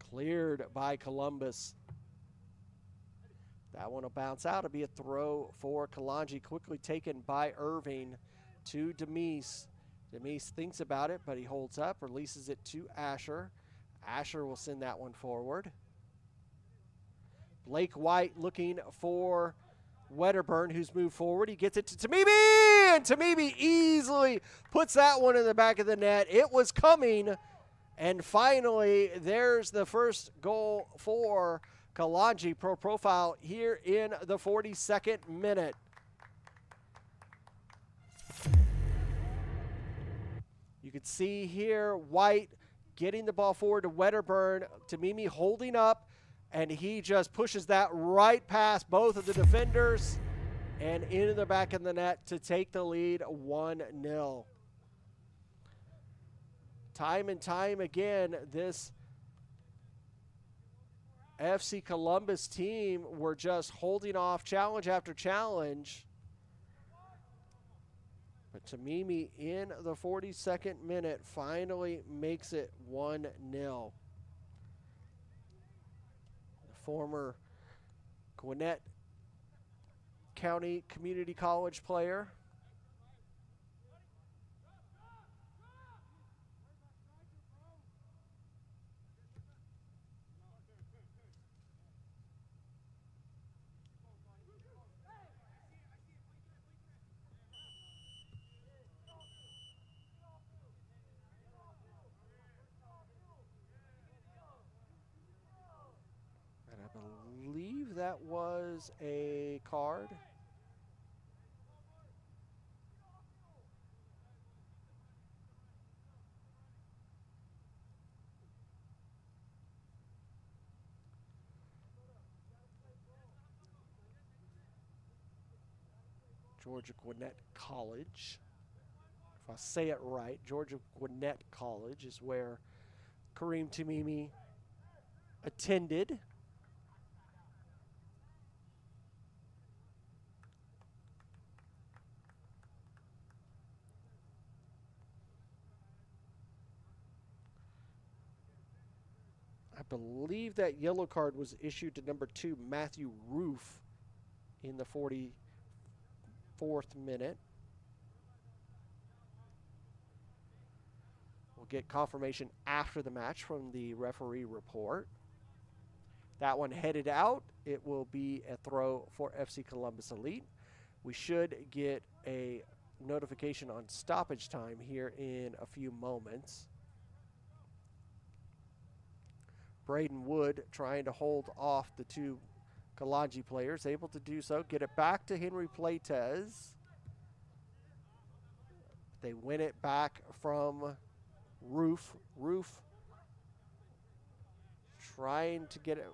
Cleared by Columbus. That one will bounce out. It'll be a throw for Kalonji, quickly taken by Irving to Demise. Demise thinks about it, but he holds up, releases it to Asher. Asher will send that one forward. Blake White looking for Wedderburn, who's moved forward. He gets it to Tamimi, and Tamimi easily puts that one in the back of the net. It was coming, and finally, there's the first goal for Kalonji Pro Profile here in the 42nd minute. You can see here White getting the ball forward to Wedderburn. Tamimi holding up, and he just pushes that right past both of the defenders and into the back of the net to take the lead 1-0. Time and time again, this FC Columbus team were just holding off challenge after challenge. But Tamimi in the 42nd minute finally makes it 1-0. The former Gwinnett County Community College player. was a card. Georgia Gwinnett College. If I say it right, Georgia Gwinnett College is where Kareem Tamimi attended. I believe that yellow card was issued to number 2, Matthew Roof, in the 44th minute. We'll get confirmation after the match from the referee report. That one headed out. It will be a throw for FC Columbus Elite. We should get a notification on stoppage time here in a few moments. Braden Wood trying to hold off the 2 Kalonji players, able to do so. Get it back to Henry Platez. They win it back from Roof. Roof trying to get it,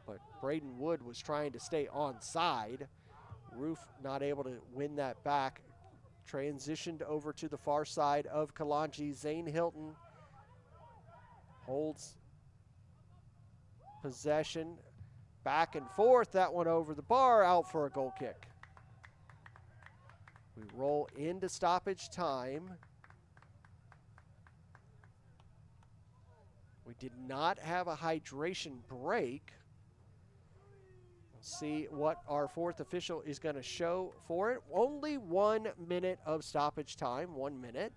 but Braden Wood was trying to stay onside. Roof not able to win that back. Transitioned over to the far side of Kalonji. Zane Hilton holds possession, back and forth. That one over the bar, out for a goal kick. We roll into stoppage time. We did not have a hydration break. We'll see what our 4th official is going to show for it. Only 1 minute of stoppage time, 1 minute.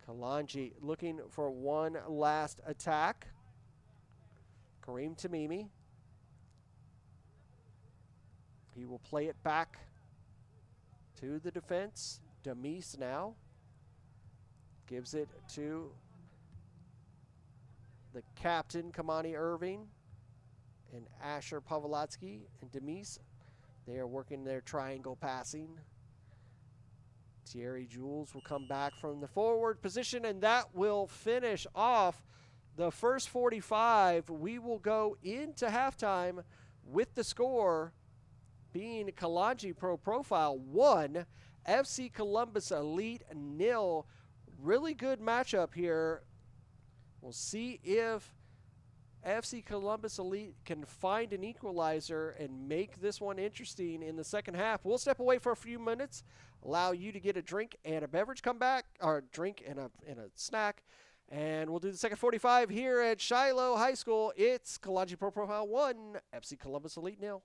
Kalonji looking for one last attack. Kareem Tamimi. He will play it back to the defense. Demise now gives it to the captain, Kamani Irving, and Asher Pavlotsky and Demise. They are working their triangle passing. Thierry Jules will come back from the forward position, and that will finish off the first 45. We will go into halftime with the score being Kalonji Pro Profile 1, FC Columbus Elite 0. Really good matchup here. We'll see if FC Columbus Elite can find an equalizer and make this one interesting in the second half. We'll step away for a few minutes, allow you to get a drink and a beverage, come back, or a drink and a snack, and we'll do the second 45 here at Shiloh High School. It's Kalonji Pro Profile 1, FC Columbus Elite 0.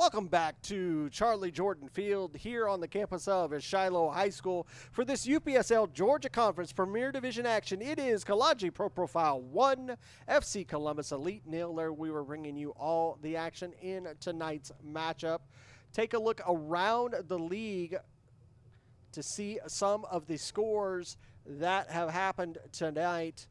Welcome back to Charlie Jordan Field here on the campus of Shiloh High School for this UPSL Georgia Conference Premier Division action. It is Kalonji Pro Profile 1, FC Columbus Elite 0. There we were bringing you all the action in tonight's matchup. Take a look around the league to see some of the scores that have happened tonight.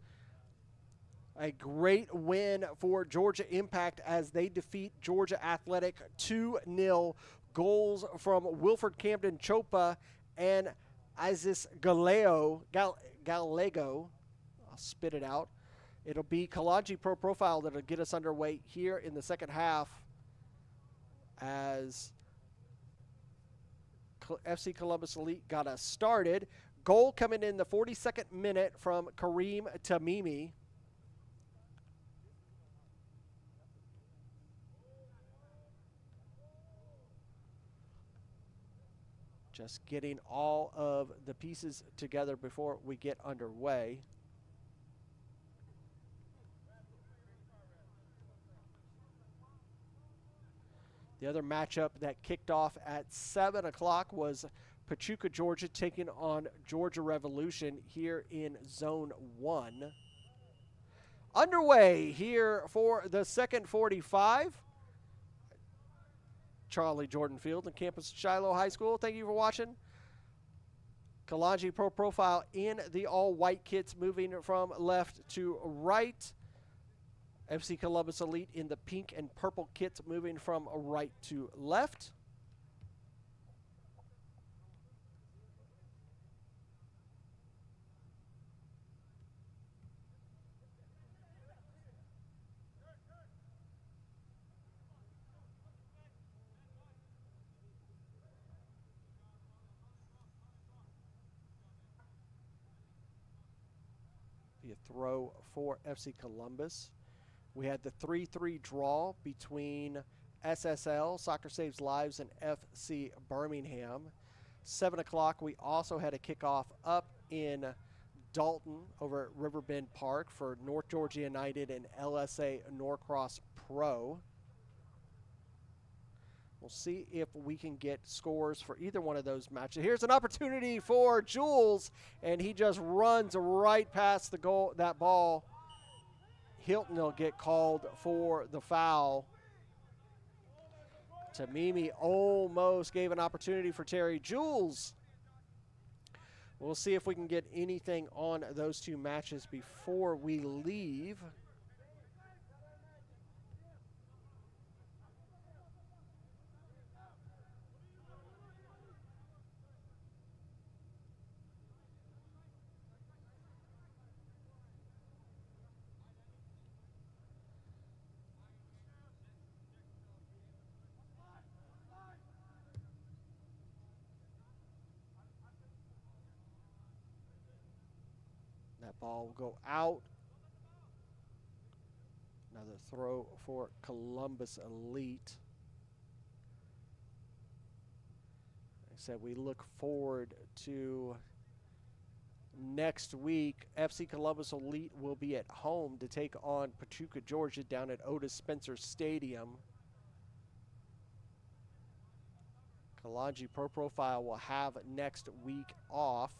A great win for Georgia Impact as they defeat Georgia Athletic 2-0. Goals from Wilfred Camden Chopa and Isis Gallego. I'll spit it out. It'll be Kalonji Pro Profile that'll get us underway here in the second half as FC Columbus Elite got us started. Goal coming in the 42nd minute from Kareem Tamimi. Just getting all of the pieces together before we get underway. The other matchup that kicked off at 7 o'clock was Pachuca, Georgia, taking on Georgia Revolution here in Zone 1. Underway here for the second 45. Charlie Jordan Field on campus Shiloh High School. Thank you for watching. Kalonji Pro Profile in the all-white kits, moving from left to right. FC Columbus Elite in the pink and purple kits, moving from right to left. Be a throw for FC Columbus. We had the 3-3 draw between SSL, Soccer Saves Lives, and FC Birmingham. 7 o'clock, we also had a kickoff up in Dalton over at Riverbend Park for North Georgia United and LSA Norcross Pro. We'll see if we can get scores for either one of those matches. Here's an opportunity for Jules, and he just runs right past the goal, that ball. Hilton will get called for the foul. Tamimi almost gave an opportunity for Terry Jules. We'll see if we can get anything on those two matches before we leave. That ball will go out. Another throw for Columbus Elite. Like I said, we look forward to next week. FC Columbus Elite will be at home to take on Pachuca, Georgia down at Otis Spencer Stadium. Kalonji Pro Profile will have next week off.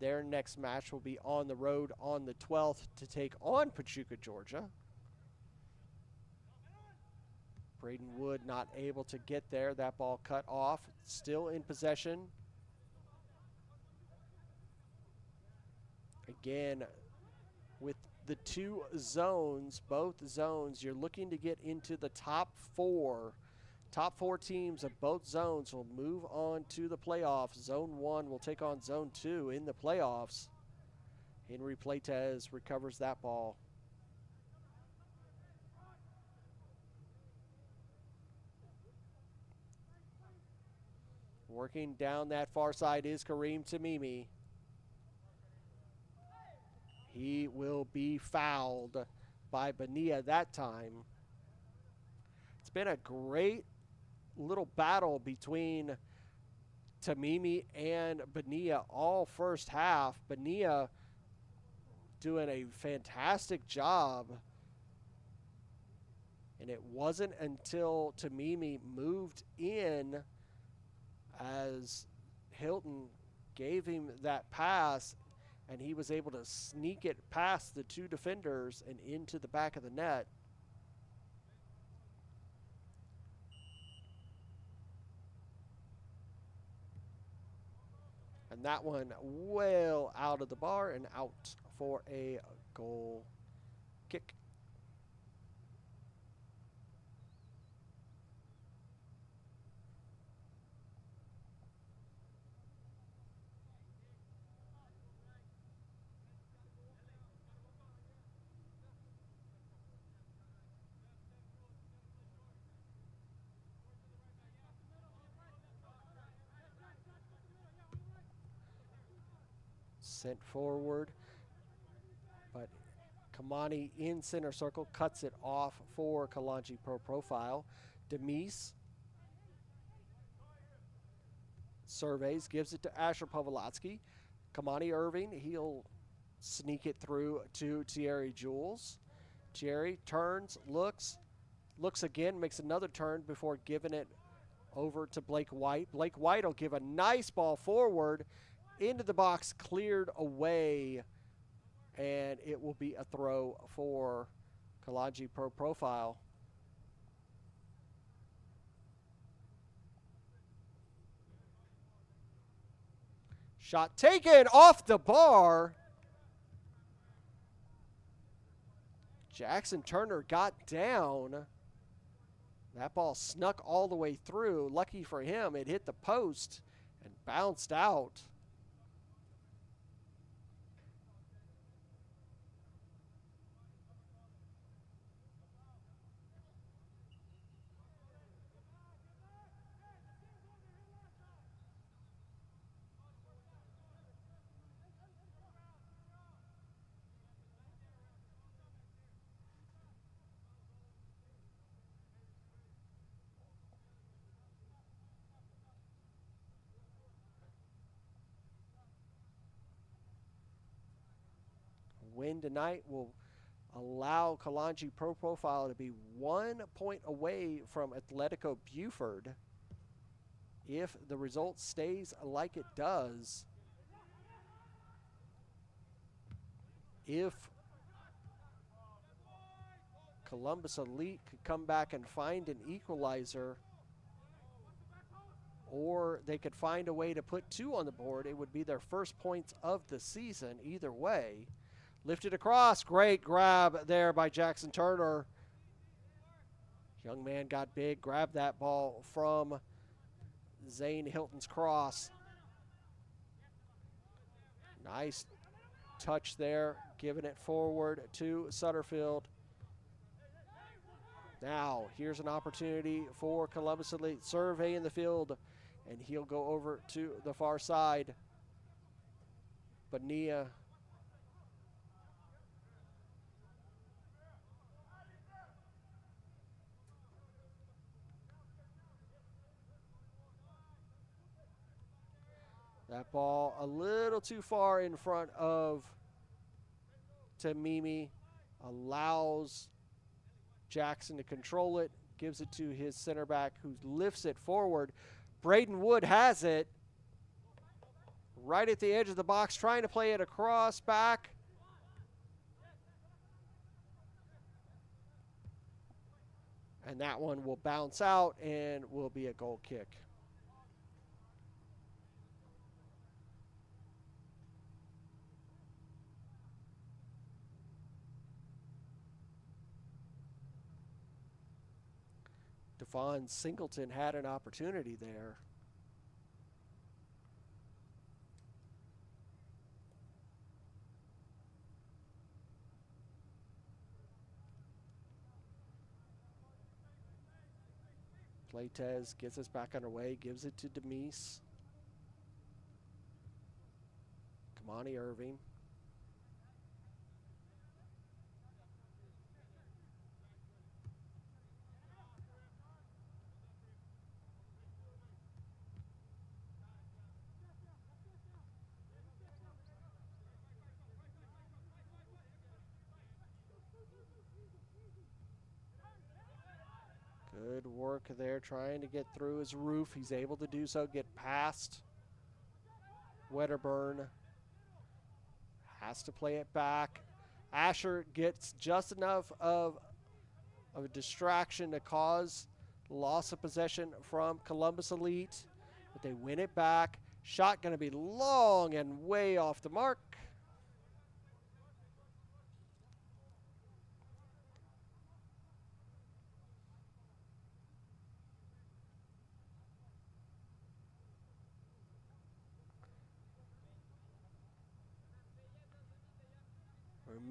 Their next match will be on the road on the 12th to take on Pachuca, Georgia. Braden Wood not able to get there. That ball cut off. Still in possession. Again, with the two zones, both zones, you're looking to get into the top four. Top four teams of both zones will move on to the playoffs. Zone 1 will take on Zone 2 in the playoffs. Henry Pleites recovers that ball. Working down that far side is Kareem Tamimi. He will be fouled by Bonilla that time. It's been a great little battle between Tamimi and Bonilla all first half. Bonilla doing a fantastic job And it wasn't until Tamimi moved in as Hilton gave him that pass, and he was able to sneak it past the two defenders and into the back of the net. And that one well out of the bar and out for a goal kick. Sent forward, but Kamani in center circle cuts it off for Kalonji Pro Profile. Demise surveys, gives it to Asher Pavlotsky. Kamani Irving, he'll sneak it through to Thierry Jules. Thierry turns, looks again, makes another turn before giving it over to Blake White. Blake White will give a nice ball forward into the box, cleared away, and it will be a throw for Kalonji Pro Profile. Shot taken off the bar. Jackson Turner got down. That ball snuck all the way through. Lucky for him, it hit the post and bounced out. Win tonight will allow Kalonji Pro Profile to be 1 point away from Atletico Buford. If the result stays like it does, if Columbus Elite could come back and find an equalizer, or they could find a way to put 2 on the board, it would be their first points of the season either way. Lifted across, great grab there by Jackson Turner. Young man got big, grabbed that ball from Zane Hilton's cross. Nice touch there, giving it forward to Sutterfield. Now, here's an opportunity for Columbus Elite, surveying the field, and he'll go over to the far side. Bonilla that ball a little too far in front of Tamimi, allows Jackson to control it, gives it to his center back who lifts it forward. Braden Wood has it right at the edge of the box, trying to play it across back. And that one will bounce out and will be a goal kick. Devon Singleton had an opportunity there. Playtez gets us back underway, gives it to Demise. Kamani Irving. Good work there trying to get through his roof. He's able to do so, get past Wedderburn. Has to play it back. Asher gets just enough of a distraction to cause loss of possession from Columbus Elite, but they win it back. Shot going to be long and way off the mark.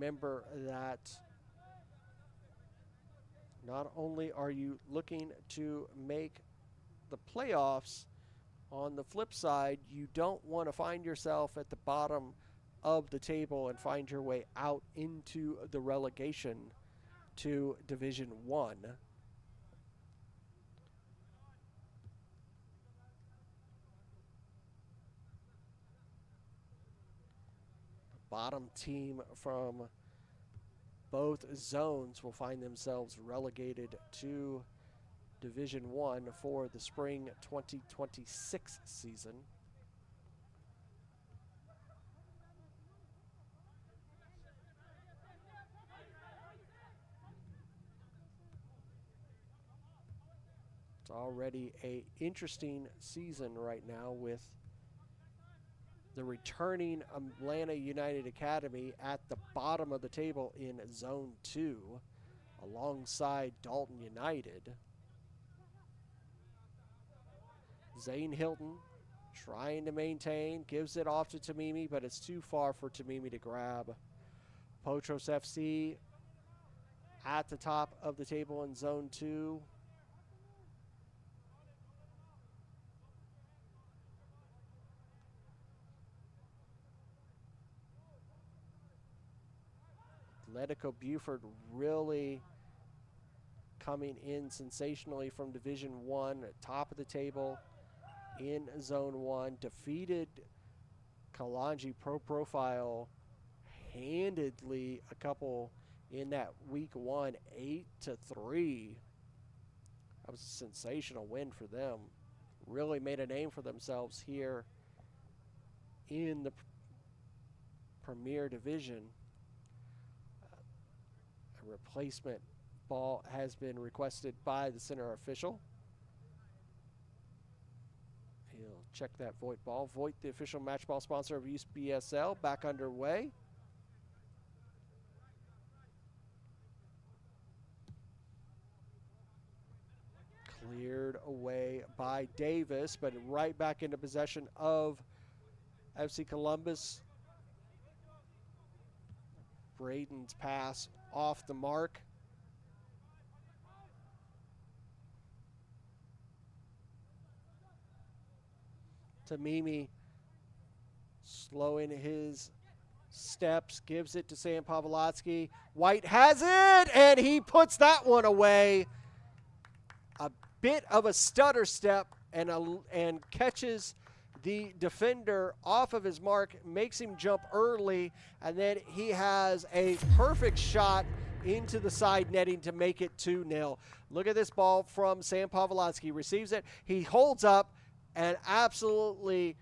Remember that not only are you looking to make the playoffs, on the flip side, you don't want to find yourself at the bottom of the table and find your way out into the relegation to Division I. Bottom team from both zones will find themselves relegated to Division I for the spring 2026 season. It's already an interesting season right now with the returning Atlanta United Academy at the bottom of the table in Zone 2 alongside Dalton United. Zane Hilton trying to maintain, gives it off to Tamimi, but it's too far for Tamimi to grab. Potros FC at the top of the table in Zone 2. Atletico Buford really coming in sensationally from Division I, top of the table in Zone 1. Defeated Kalonji Pro Profile handedly a couple in that week 1, 8-3. That was a sensational win for them. Really made a name for themselves here in the Premier Division. A replacement ball has been requested by the center official. He'll check that Voigt ball. Voigt, the official match ball sponsor of UPSL, back underway. Cleared away by Davis, but right back into possession of FC Columbus. Braden's pass off the mark. Tamimi slowing his steps, gives it to Sam Pavlotsky. White has it, and he puts that one away. A bit of a stutter step and catches the defender off of his mark, makes him jump early, and then he has a perfect shot into the side netting to make it 2-0. Look at this ball from Sam Pavlotsky. Receives it, he holds up and absolutely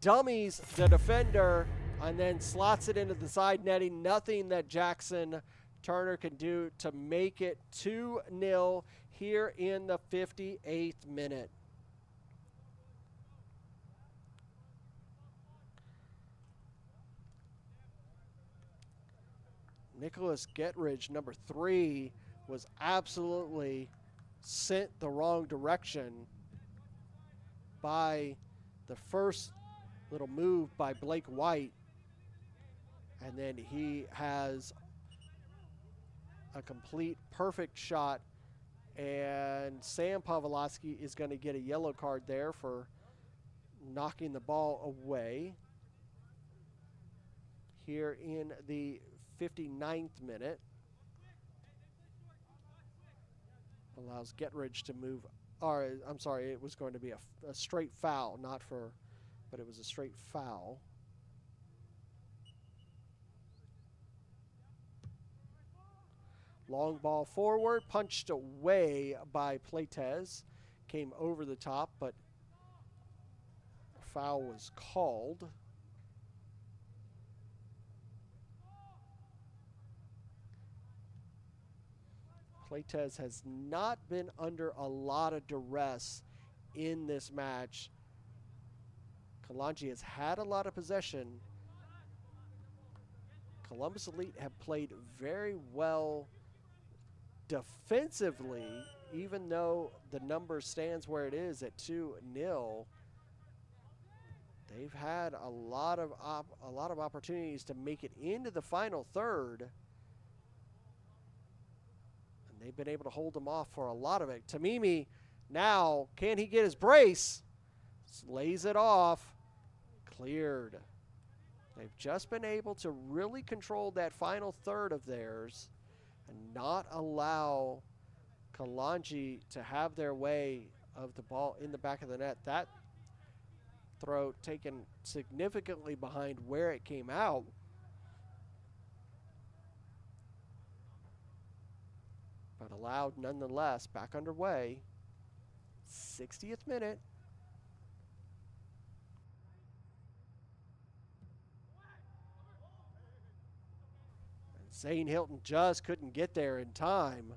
dummies the defender and then slots it into the side netting. Nothing that Jackson Turner can do to make it 2-0 here in the 58th minute. Nicholas Getridge, number 3, was absolutely sent the wrong direction by the first little move by Blake White. And then he has a complete perfect shot. And Sam Pavlotsky is going to get a yellow card there for knocking the ball away here in the 59th minute. Allows Getridge to move, or I'm sorry, it was going to be a straight foul, but it was a straight foul. Long ball forward, punched away by Pletez. Came over the top, but foul was called. Pletez has not been under a lot of duress in this match. Kalonji has had a lot of possession. Columbus Elite have played very well defensively, even though the number stands where it is at 2-0. They've had a lot of opportunities to make it into the final third. They've been able to hold them off for a lot of it. Tamimi now, can he get his brace? Lays it off. Cleared. They've just been able to really control that final third of theirs and not allow Kalonji to have their way of the ball in the back of the net. That throw taken significantly behind where it came out. But allowed nonetheless. Back underway. 60th minute. And Zane Hilton just couldn't get there in time.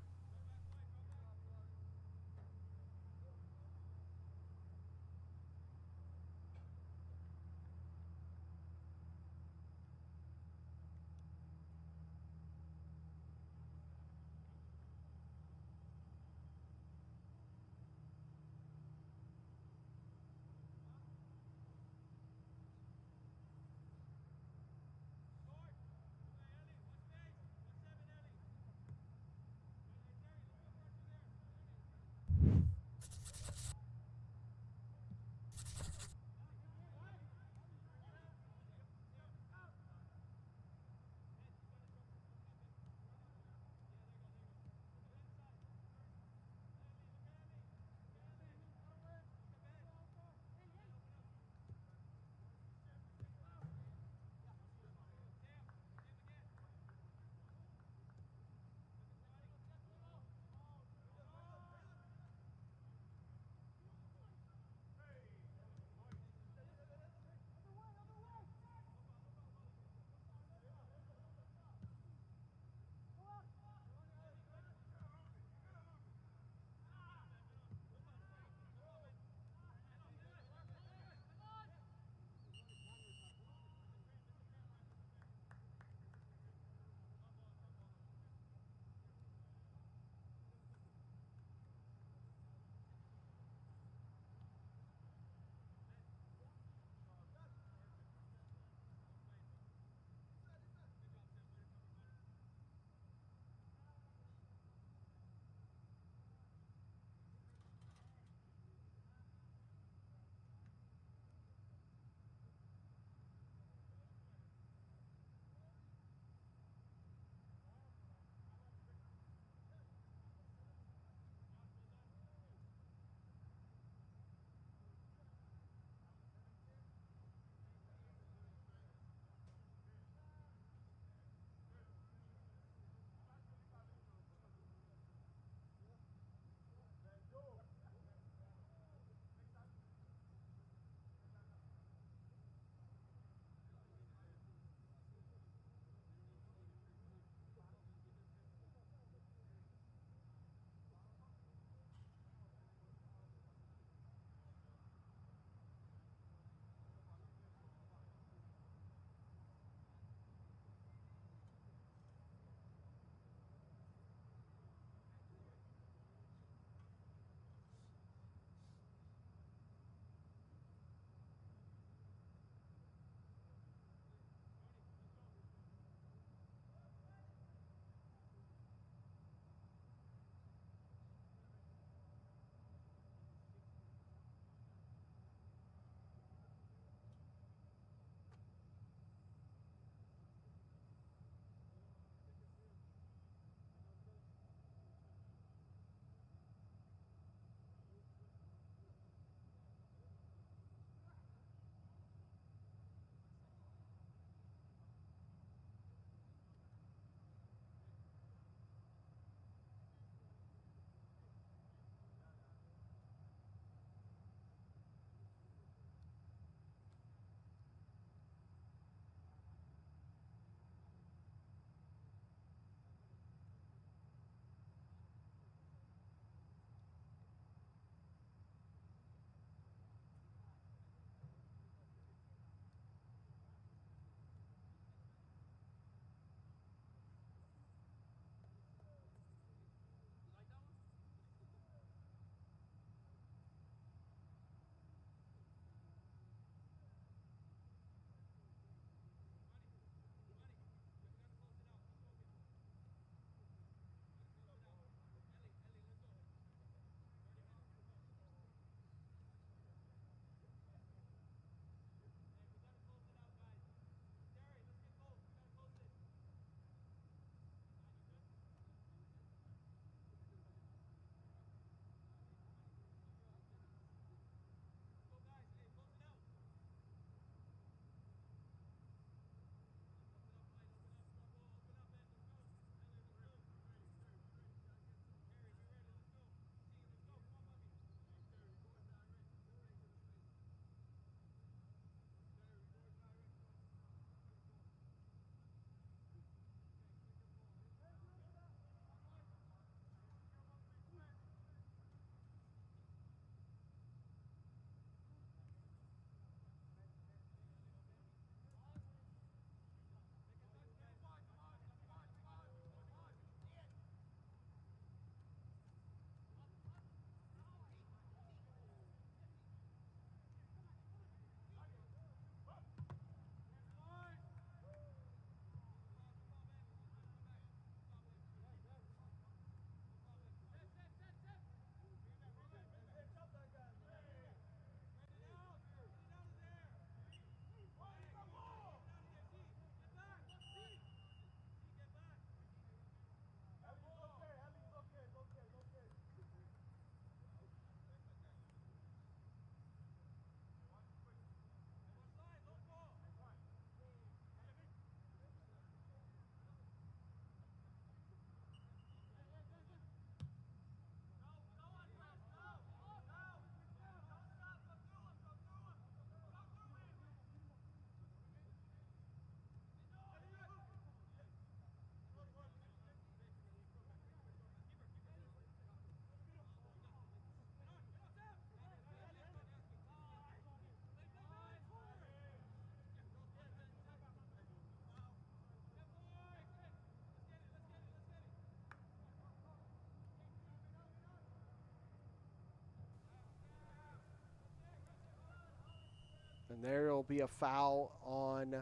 And there will be a foul on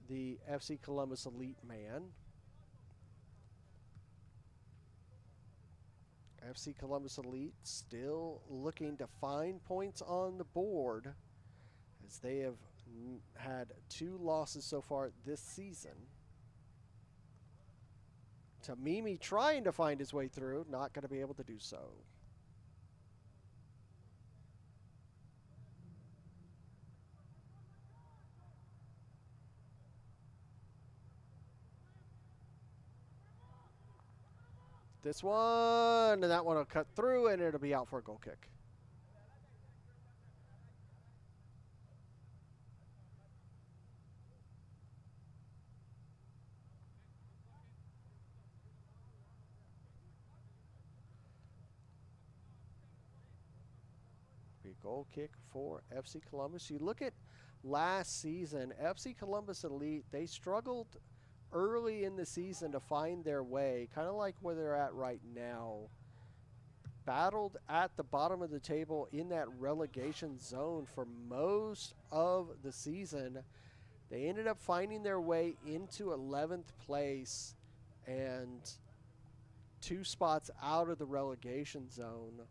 the FC Columbus Elite man. FC Columbus Elite still looking to find points on the board as they have had 2 losses so far this season. Tamimi trying to find his way through, not going to be able to do so. This one, and that one will cut through, and it'll be out for a goal kick. Be a goal kick for FC Columbus. You look at last season, FC Columbus Elite, they struggled early in the season to find their way, kind of like where they're at right now. Battled at the bottom of the table in that relegation zone for most of the season. They ended up finding their way into 11th place and 2 spots out of the relegation zone.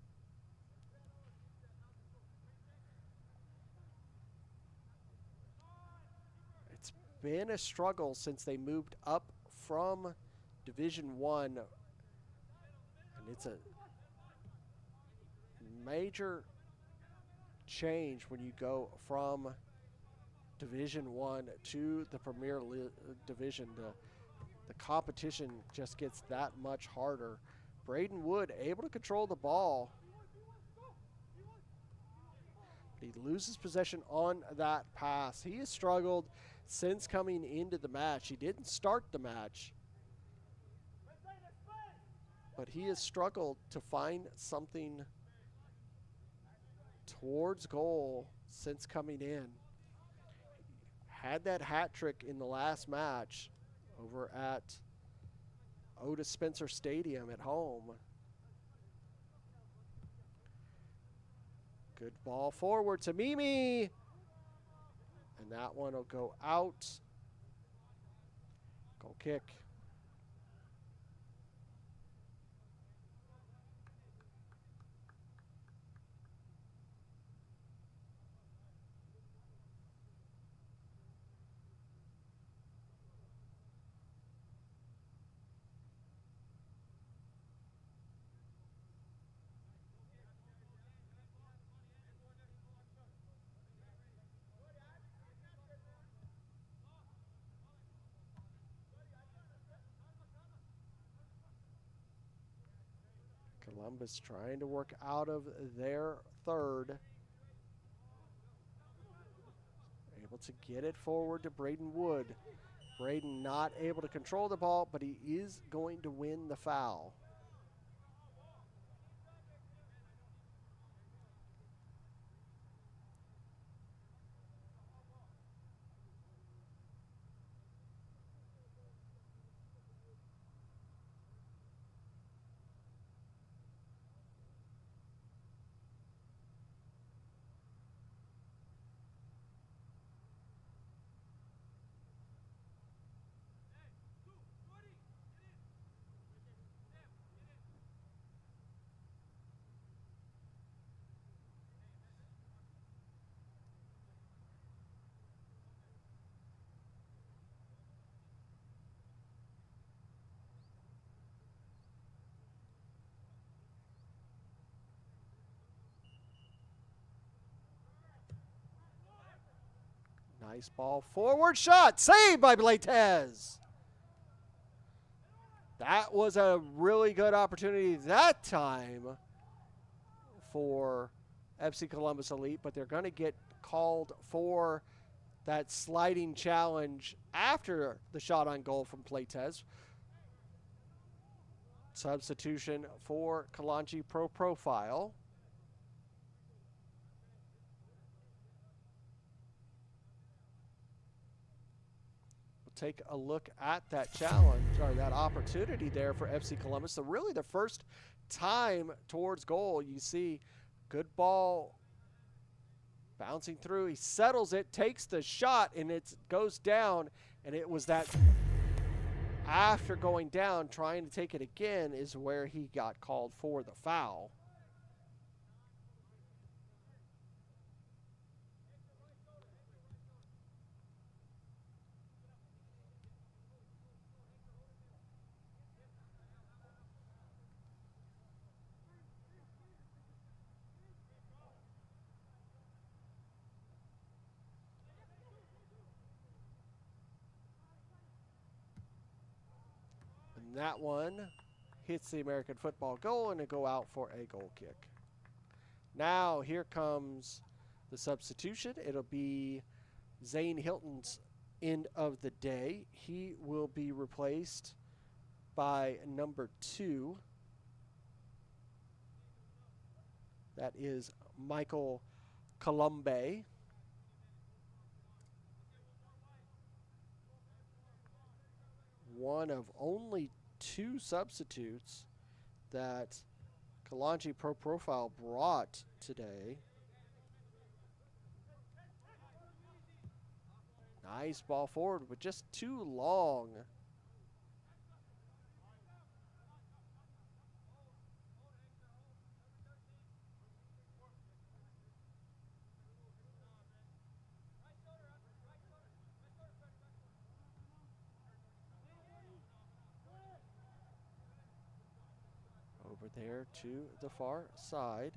Been a struggle since they moved up from Division 1, and it's a major change when you go from Division 1 to the Premier Division. The competition just gets that much harder. Braden Wood able to control the ball. He loses possession on that pass. He has struggled since coming into the match. He didn't start the match, but he has struggled to find something towards goal since coming in. Had that hat trick in the last match over at Otis Spencer Stadium at home. Good ball forward to Mimi. And that one will go out. Goal kick. Columbus trying to work out of their third. Able to get it forward to Braden Wood. Braden not able to control the ball, but he is going to win the foul. Nice ball forward, shot, saved by Blaitez. That was a really good opportunity that time for FC Columbus Elite, but they're going to get called for that sliding challenge after the shot on goal from Blaitez. Substitution for Kalonji Pro Profile. Take a look at that challenge, or that opportunity there for FC Columbus. So really the first time towards goal, you see good ball Bouncing through, he settles it, takes the shot, and it goes down. And it was that after going down, trying to take it again is where he got called for the foul. And that one hits the American football goal and it go out for a goal kick. Now here comes the substitution. It'll be Zane Hilton's end of the day. He will be replaced by number 2. That is Michael Kalonji. One of only 2 substitutes that Kalonji Pro Profile brought today. Nice ball forward, but just too long. Over there to the far side.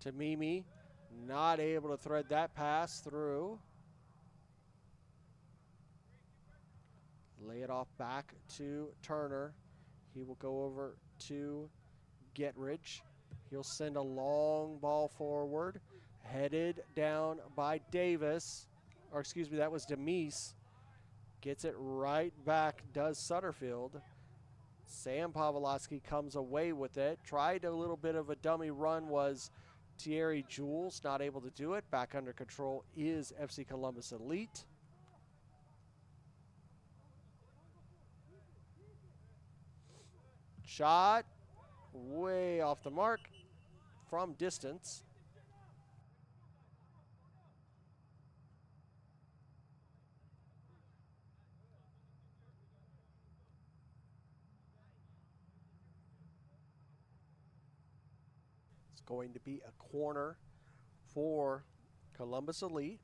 To Mimi, not able to thread that pass through. Lay it off back to Turner. He will go over to Getridge. He'll send a long ball forward, headed down by Davis. Or excuse me, that was Demise. Gets it right back, does Sutterfield. Sam Pawlowski comes away with it. Tried a little bit of a dummy run, was Thierry Jules, not able to do it. Back under control is FC Columbus Elite. Shot way off the mark from distance. Going to be a corner for Columbus Elite.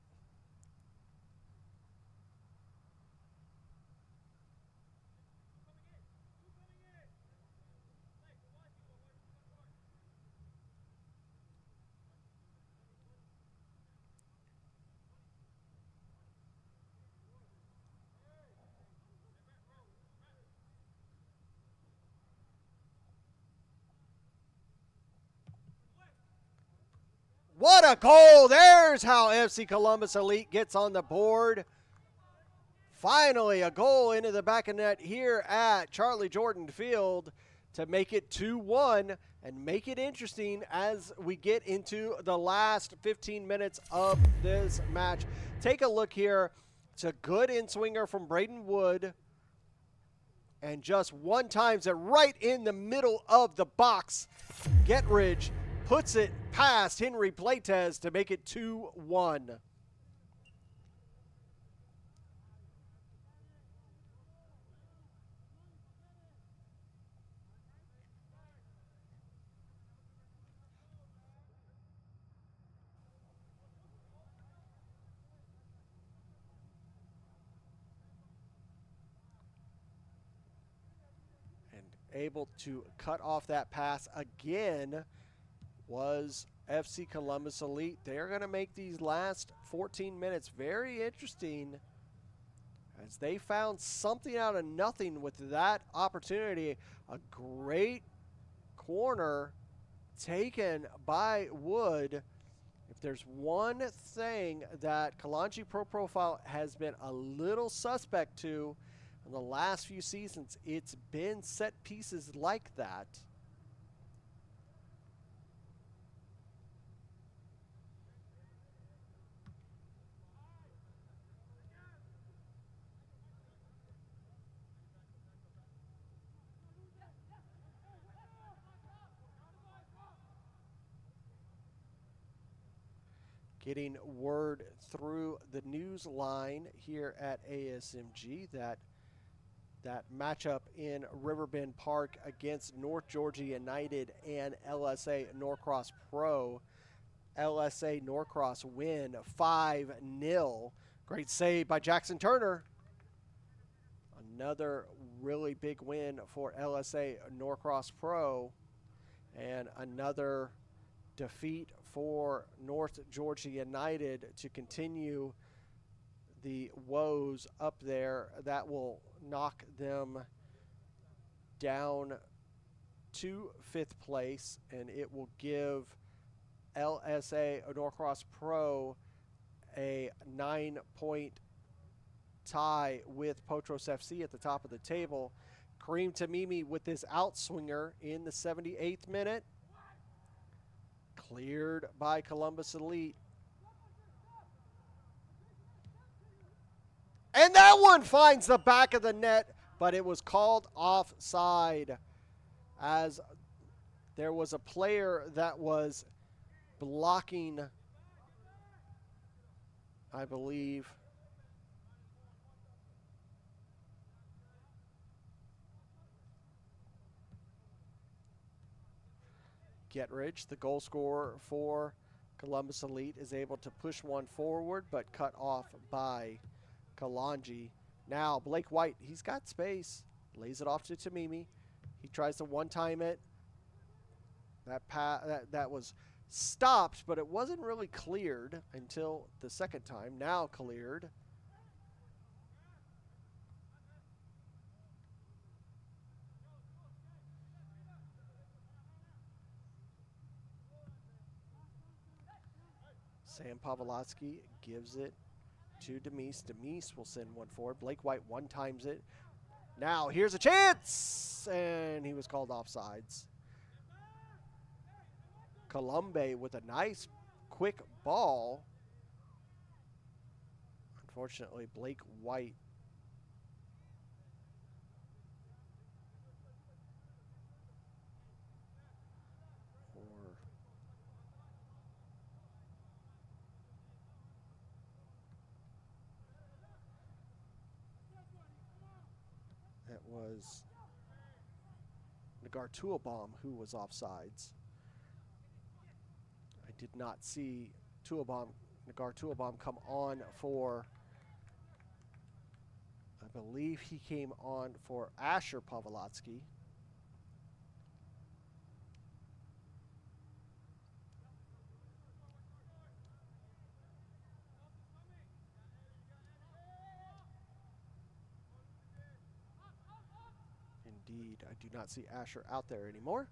What a goal! There's how FC Columbus Elite gets on the board. Finally, a goal into the back of net here at Charlie Jordan Field to make it 2-1 and make it interesting as we get into the last 15 minutes of this match. Take a look here. It's a good in-swinger from Braden Wood. And just one times it right in the middle of the box. Getridge puts it past Henry Playtez to make it 2-1. And able to cut off that pass again was FC Columbus Elite. They're going to make these last 14 minutes very interesting as they found something out of nothing with that opportunity. A great corner taken by Wood. If there's one thing that Kalonji Pro Profile has been a little suspect to In the last few seasons, it's been set pieces like that. Getting word through the news line here at ASMG that matchup in Riverbend Park against North Georgia United and LSA Norcross Pro. LSA Norcross win 5-0. Great save by Jackson Turner. Another really big win for LSA Norcross Pro. And another defeat for North Georgia United to continue the woes up there. That will knock them down to 5th place, and it will give LSA Norcross Pro a 9-point tie with Potros FC at the top of the table. Kareem Tamimi with this outswinger in the 78th minute. Cleared by Columbus Elite. And that one finds the back of the net, but it was called offside as there was a player that was blocking, I believe, Gettridge, the goal scorer for Columbus Elite, is able to push one forward, but cut off by Kalonji. Now, Blake White, he's got space. Lays it off to Tamimi. He tries to one-time it. That was stopped, but it wasn't really cleared until the second time. Now cleared. Sam Pavlovsky gives it to Demise. Demise will send one forward. Blake White one-times it. Now here's a chance, and he was called offsides. Colombe with a nice quick ball. Unfortunately, Blake White that was Nagar Tuabom who was offsides. I did not see Nagar Tuabom come on for, I believe he came on for Asher Pavlotsky. Indeed, I do not see Asher out there anymore.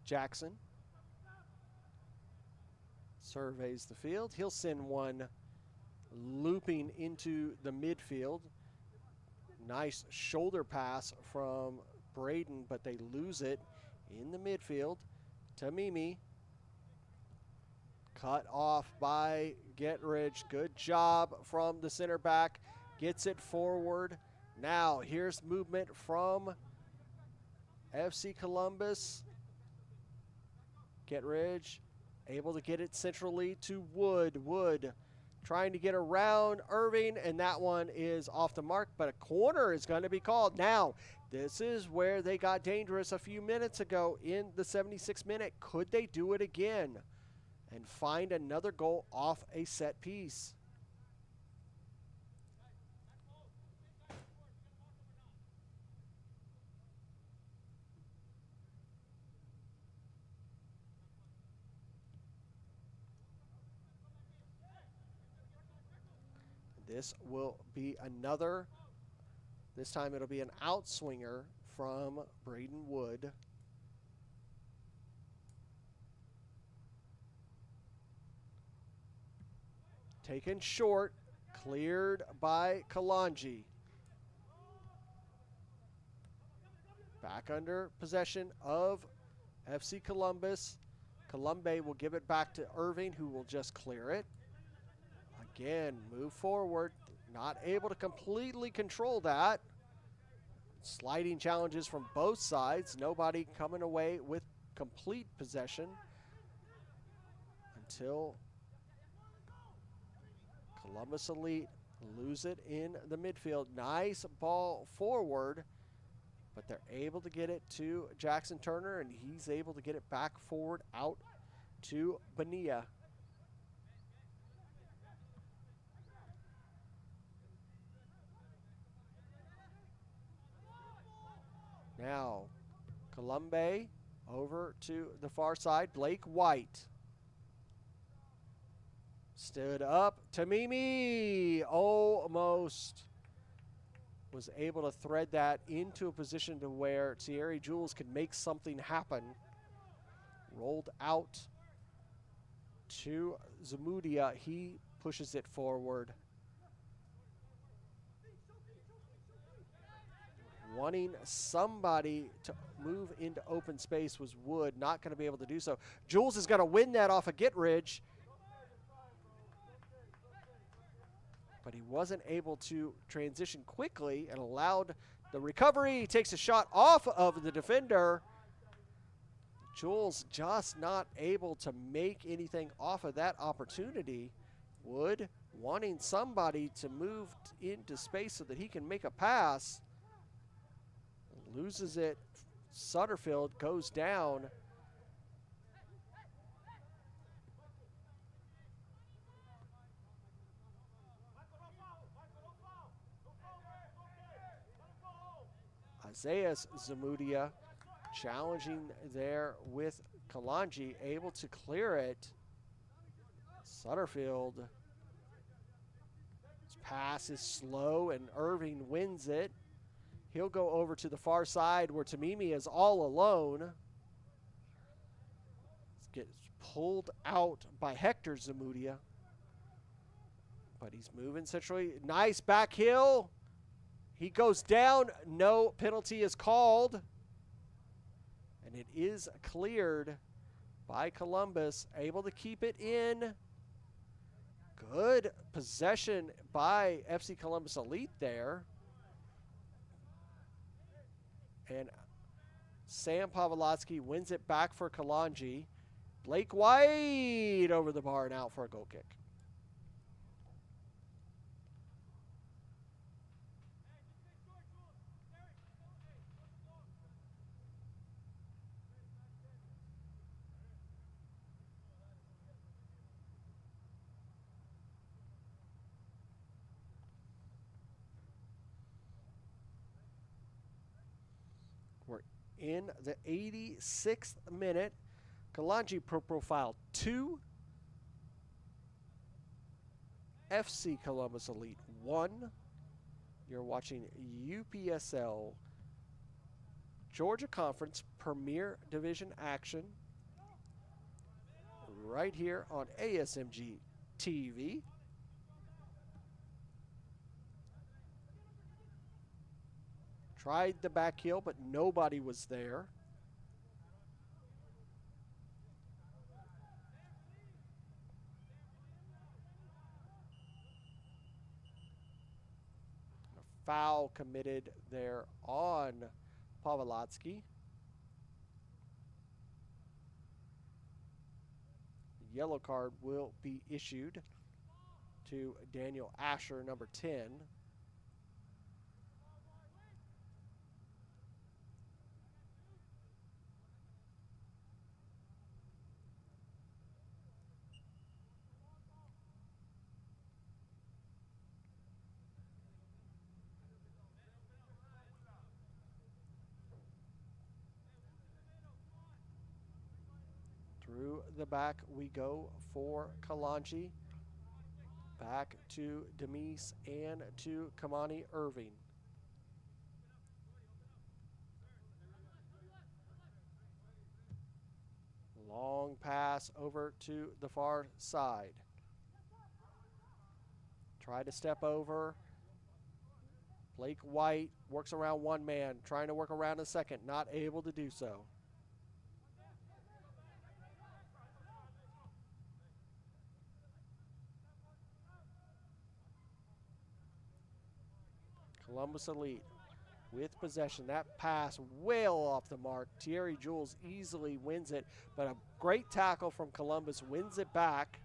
Jackson surveys the field. He'll send one looping into the midfield. Nice shoulder pass from Braden, but they lose it in the midfield. Tamimi. Cut off by Gettridge. Good job from the center back. Gets it forward. Now here's movement from FC Columbus. Gettridge able to get it centrally to Wood. Wood trying to get around Irving, and that one is off the mark, but a corner is going to be called. Now, this is where they got dangerous a few minutes ago in the 76th minute. Could they do it again and find another goal off a set piece? This will be another, this time it'll be an outswinger from Braden Wood. taken short, cleared by Kalonji. Back under possession of FC Columbus. Colombe will give it back to Irving, who will just clear it. Again, move forward. Not able to completely control that. Sliding challenges from both sides. Nobody coming away with complete possession until Columbus Elite lose it in the midfield. Nice ball forward, but they're able to get it to Jackson Turner, and he's able to get it back forward out to Bonilla. Now, Colombe over to the far side. Blake White. Stood up. Tamimi almost was able to thread that into a position to where Thierry Jules could make something happen. Rolled out to Zamudia. He pushes it forward. Wanting somebody to move into open space was Wood, not going to be able to do so. Jules is going to win that off of Gittridge, but he wasn't able to transition quickly and allowed the recovery. He takes a shot off of the defender. Jules just not able to make anything off of that opportunity. Wood wanting somebody to move into space so that he can make a pass. Loses it. Sutterfield goes down. Isaiah Zamudia challenging there with Kalonji, able to clear it. Sutterfield. His pass is slow and Irving wins it. He'll go over to the far side where Tamimi is all alone. Gets pulled out by Hector Zamudia. But he's moving centrally. Nice back heel. He goes down. No penalty is called. And it is cleared by Columbus. Able to keep it in. Good possession by FC Columbus Elite there. And Sam Pavlotsky wins it back for Kalonji. Blake White over the bar and out for a goal kick. We're in the 86th minute. Kalonji Pro Profile 2. FC Columbus Elite 1. You're watching UPSL Georgia Conference Premier Division action right here on ASMG TV. Tried the back heel, but nobody was there. A foul committed there on Pavlotsky. Yellow card will be issued to Daniel Asher, number 10. Through the back we go for Kalonji. Back to Demise and to Kamani Irving. Long pass over to the far side. Try to step over. Blake White works around one man, trying to work around a second, not able to do so. Columbus Elite with possession. That pass well off the mark. Thierry Jules easily wins it, but a great tackle from Columbus wins it back.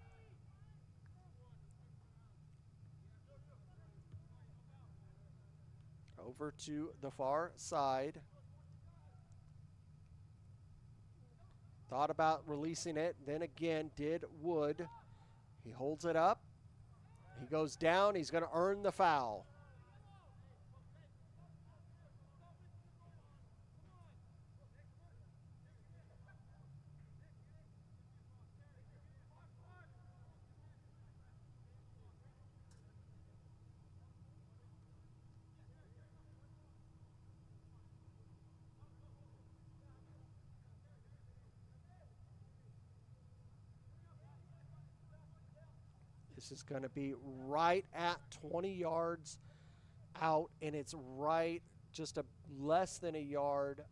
Over to the far side. Thought about releasing it, then again did Wood. He holds it up. He goes down. He's going to earn the foul. This is going to be right at 20 yards out, and it's right just less than a yard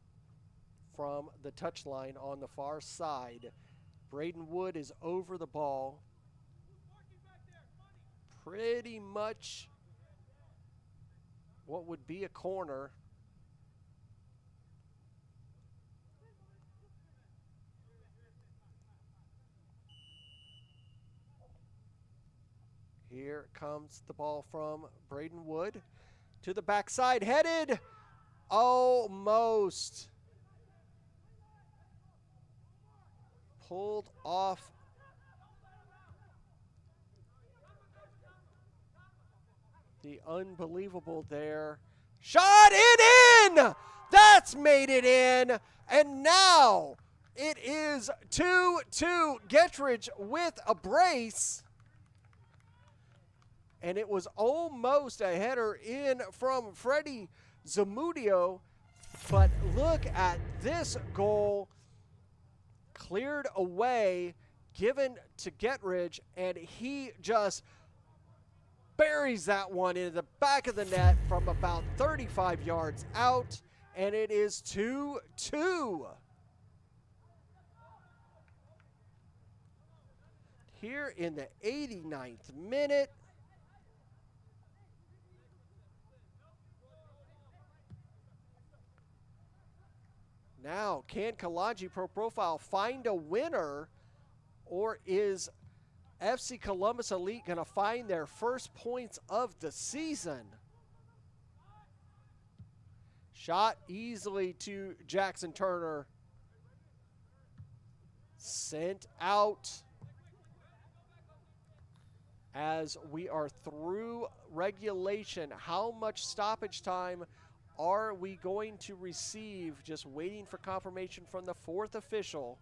from the touch line on the far side. Braden Wood is over the ball. Pretty much what would be a corner. Here comes the ball from Braden Wood to the backside, headed almost. Pulled off. The unbelievable there. Shot it in! That's made it in. And now it is 2-2. Gettridge with a brace. And it was almost a header in from Freddie Zamudio. But look at this goal. Cleared away, given to Gettridge, and he just buries that one into the back of the net from about 35 yards out, and it is 2-2. Here in the 89th minute. Now, can Kalonji Pro Profile find a winner, or is FC Columbus Elite going to find their first points of the season? Shot easily to Jackson Turner. Sent out as we are through regulation. How much stoppage time are we going to receive? Just waiting for confirmation from the fourth official.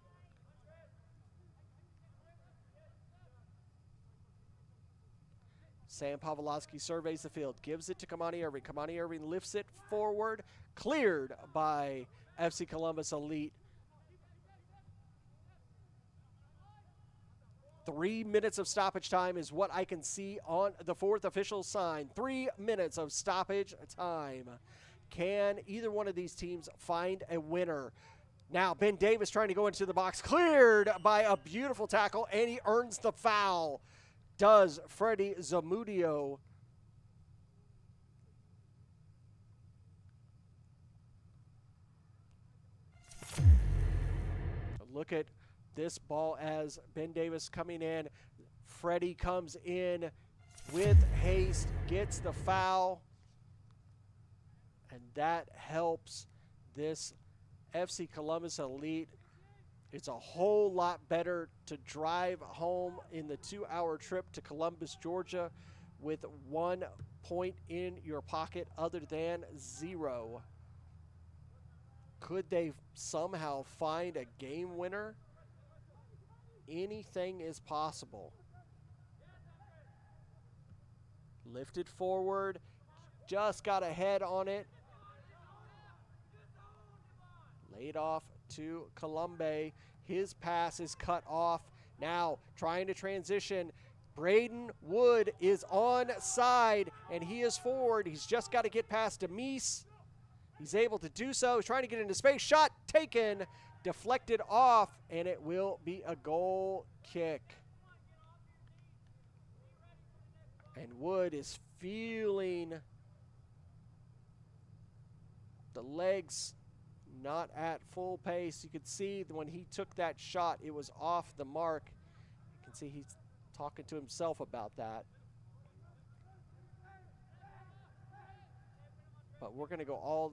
Sam Pawlowski surveys the field, gives it to Kamani Irving. Kamani Irving lifts it forward, cleared by FC Columbus Elite. 3 minutes of stoppage time is what I can see on the fourth official sign. 3 minutes of stoppage time. Can either one of these teams find a winner? Now, Ben Davis trying to go into the box. Cleared by a beautiful tackle, and he earns the foul. Does Freddie Zamudio. Look at this ball as Ben Davis coming in. Freddie comes in with haste, gets the foul. And that helps this FC Columbus Elite. It's a whole lot better to drive home in the 2-hour trip to Columbus, Georgia with 1 point in your pocket other than 0. Could they somehow find a game winner? Anything is possible. Lifted forward, just got a head on it. Laid off to Colombe. His pass is cut off. Now trying to transition Braden Wood is on side, and he is forward. He's just got to get past Demise. He's able to do so. He's trying to get into space. Shot taken, deflected off, and it will be a goal kick. And Wood is feeling the legs not at full pace. You could see when he took that shot, it was off the mark. You can see he's talking to himself about that. But we're going to go all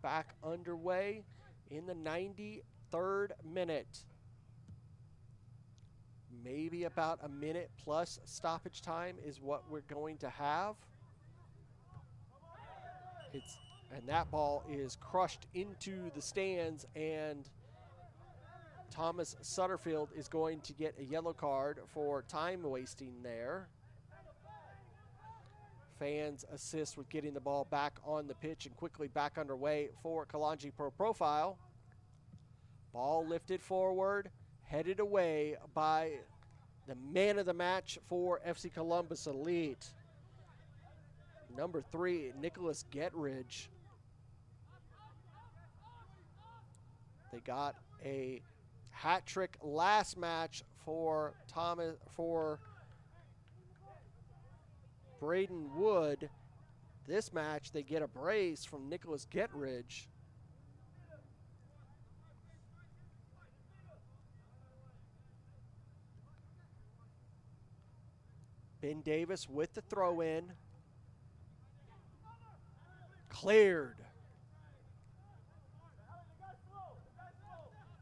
back underway in the 93rd minute. Maybe about a minute plus stoppage time is what we're going to have. And that ball is crushed into the stands, and Thomas Sutterfield is going to get a yellow card for time wasting there. Fans assist with getting the ball back on the pitch and quickly back underway for Kalonji Pro Profile. Ball lifted forward, headed away by the man of the match for FC Columbus Elite. Number 3, Nicholas Getridge. They got a hat trick last match for Braden Wood. This match, they get a brace from Nicholas Getridge. Ben Davis with the throw in. Cleared.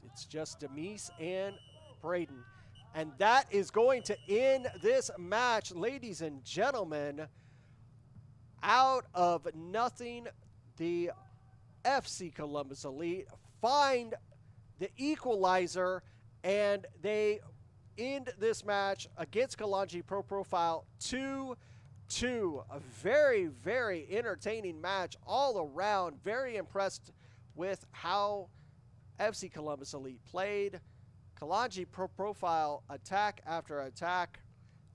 It's just Demise and Braden. And that is going to end this match, ladies and gentlemen. Out of nothing, the FC Columbus Elite find the equalizer, and they end this match against Kalonji Pro Profile 2-2. A very, very entertaining match all around. Very impressed with how FC Columbus Elite played. Kalonji Pro Profile, attack after attack,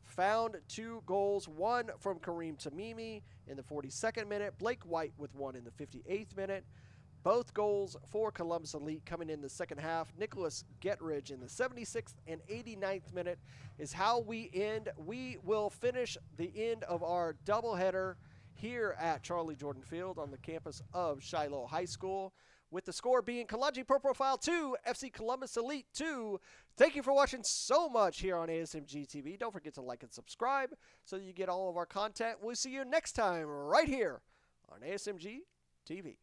found 2 goals, one from Kareem Tamimi in the 42nd minute, Blake White with one in the 58th minute. Both goals for Columbus Elite coming in the second half. Nicholas Getridge in the 76th and 89th minute is how we end. We will finish the end of our doubleheader here at Charlie Jordan Field on the campus of Shiloh High School, with the score being Kalonji Pro Profile 2, FC Columbus Elite 2. Thank you for watching so much here on ASMG TV. Don't forget to like and subscribe so that you get all of our content. We'll see you next time right here on ASMG TV.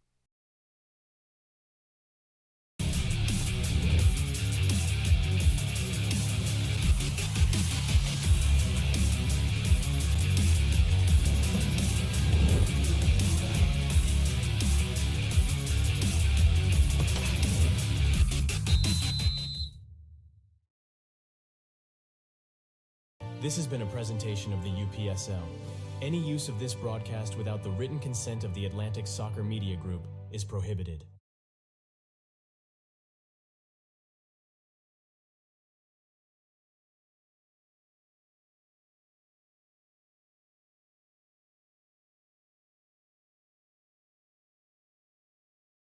This has been a presentation of the UPSL. Any use of this broadcast without the written consent of the Atlantic Soccer Media Group is prohibited.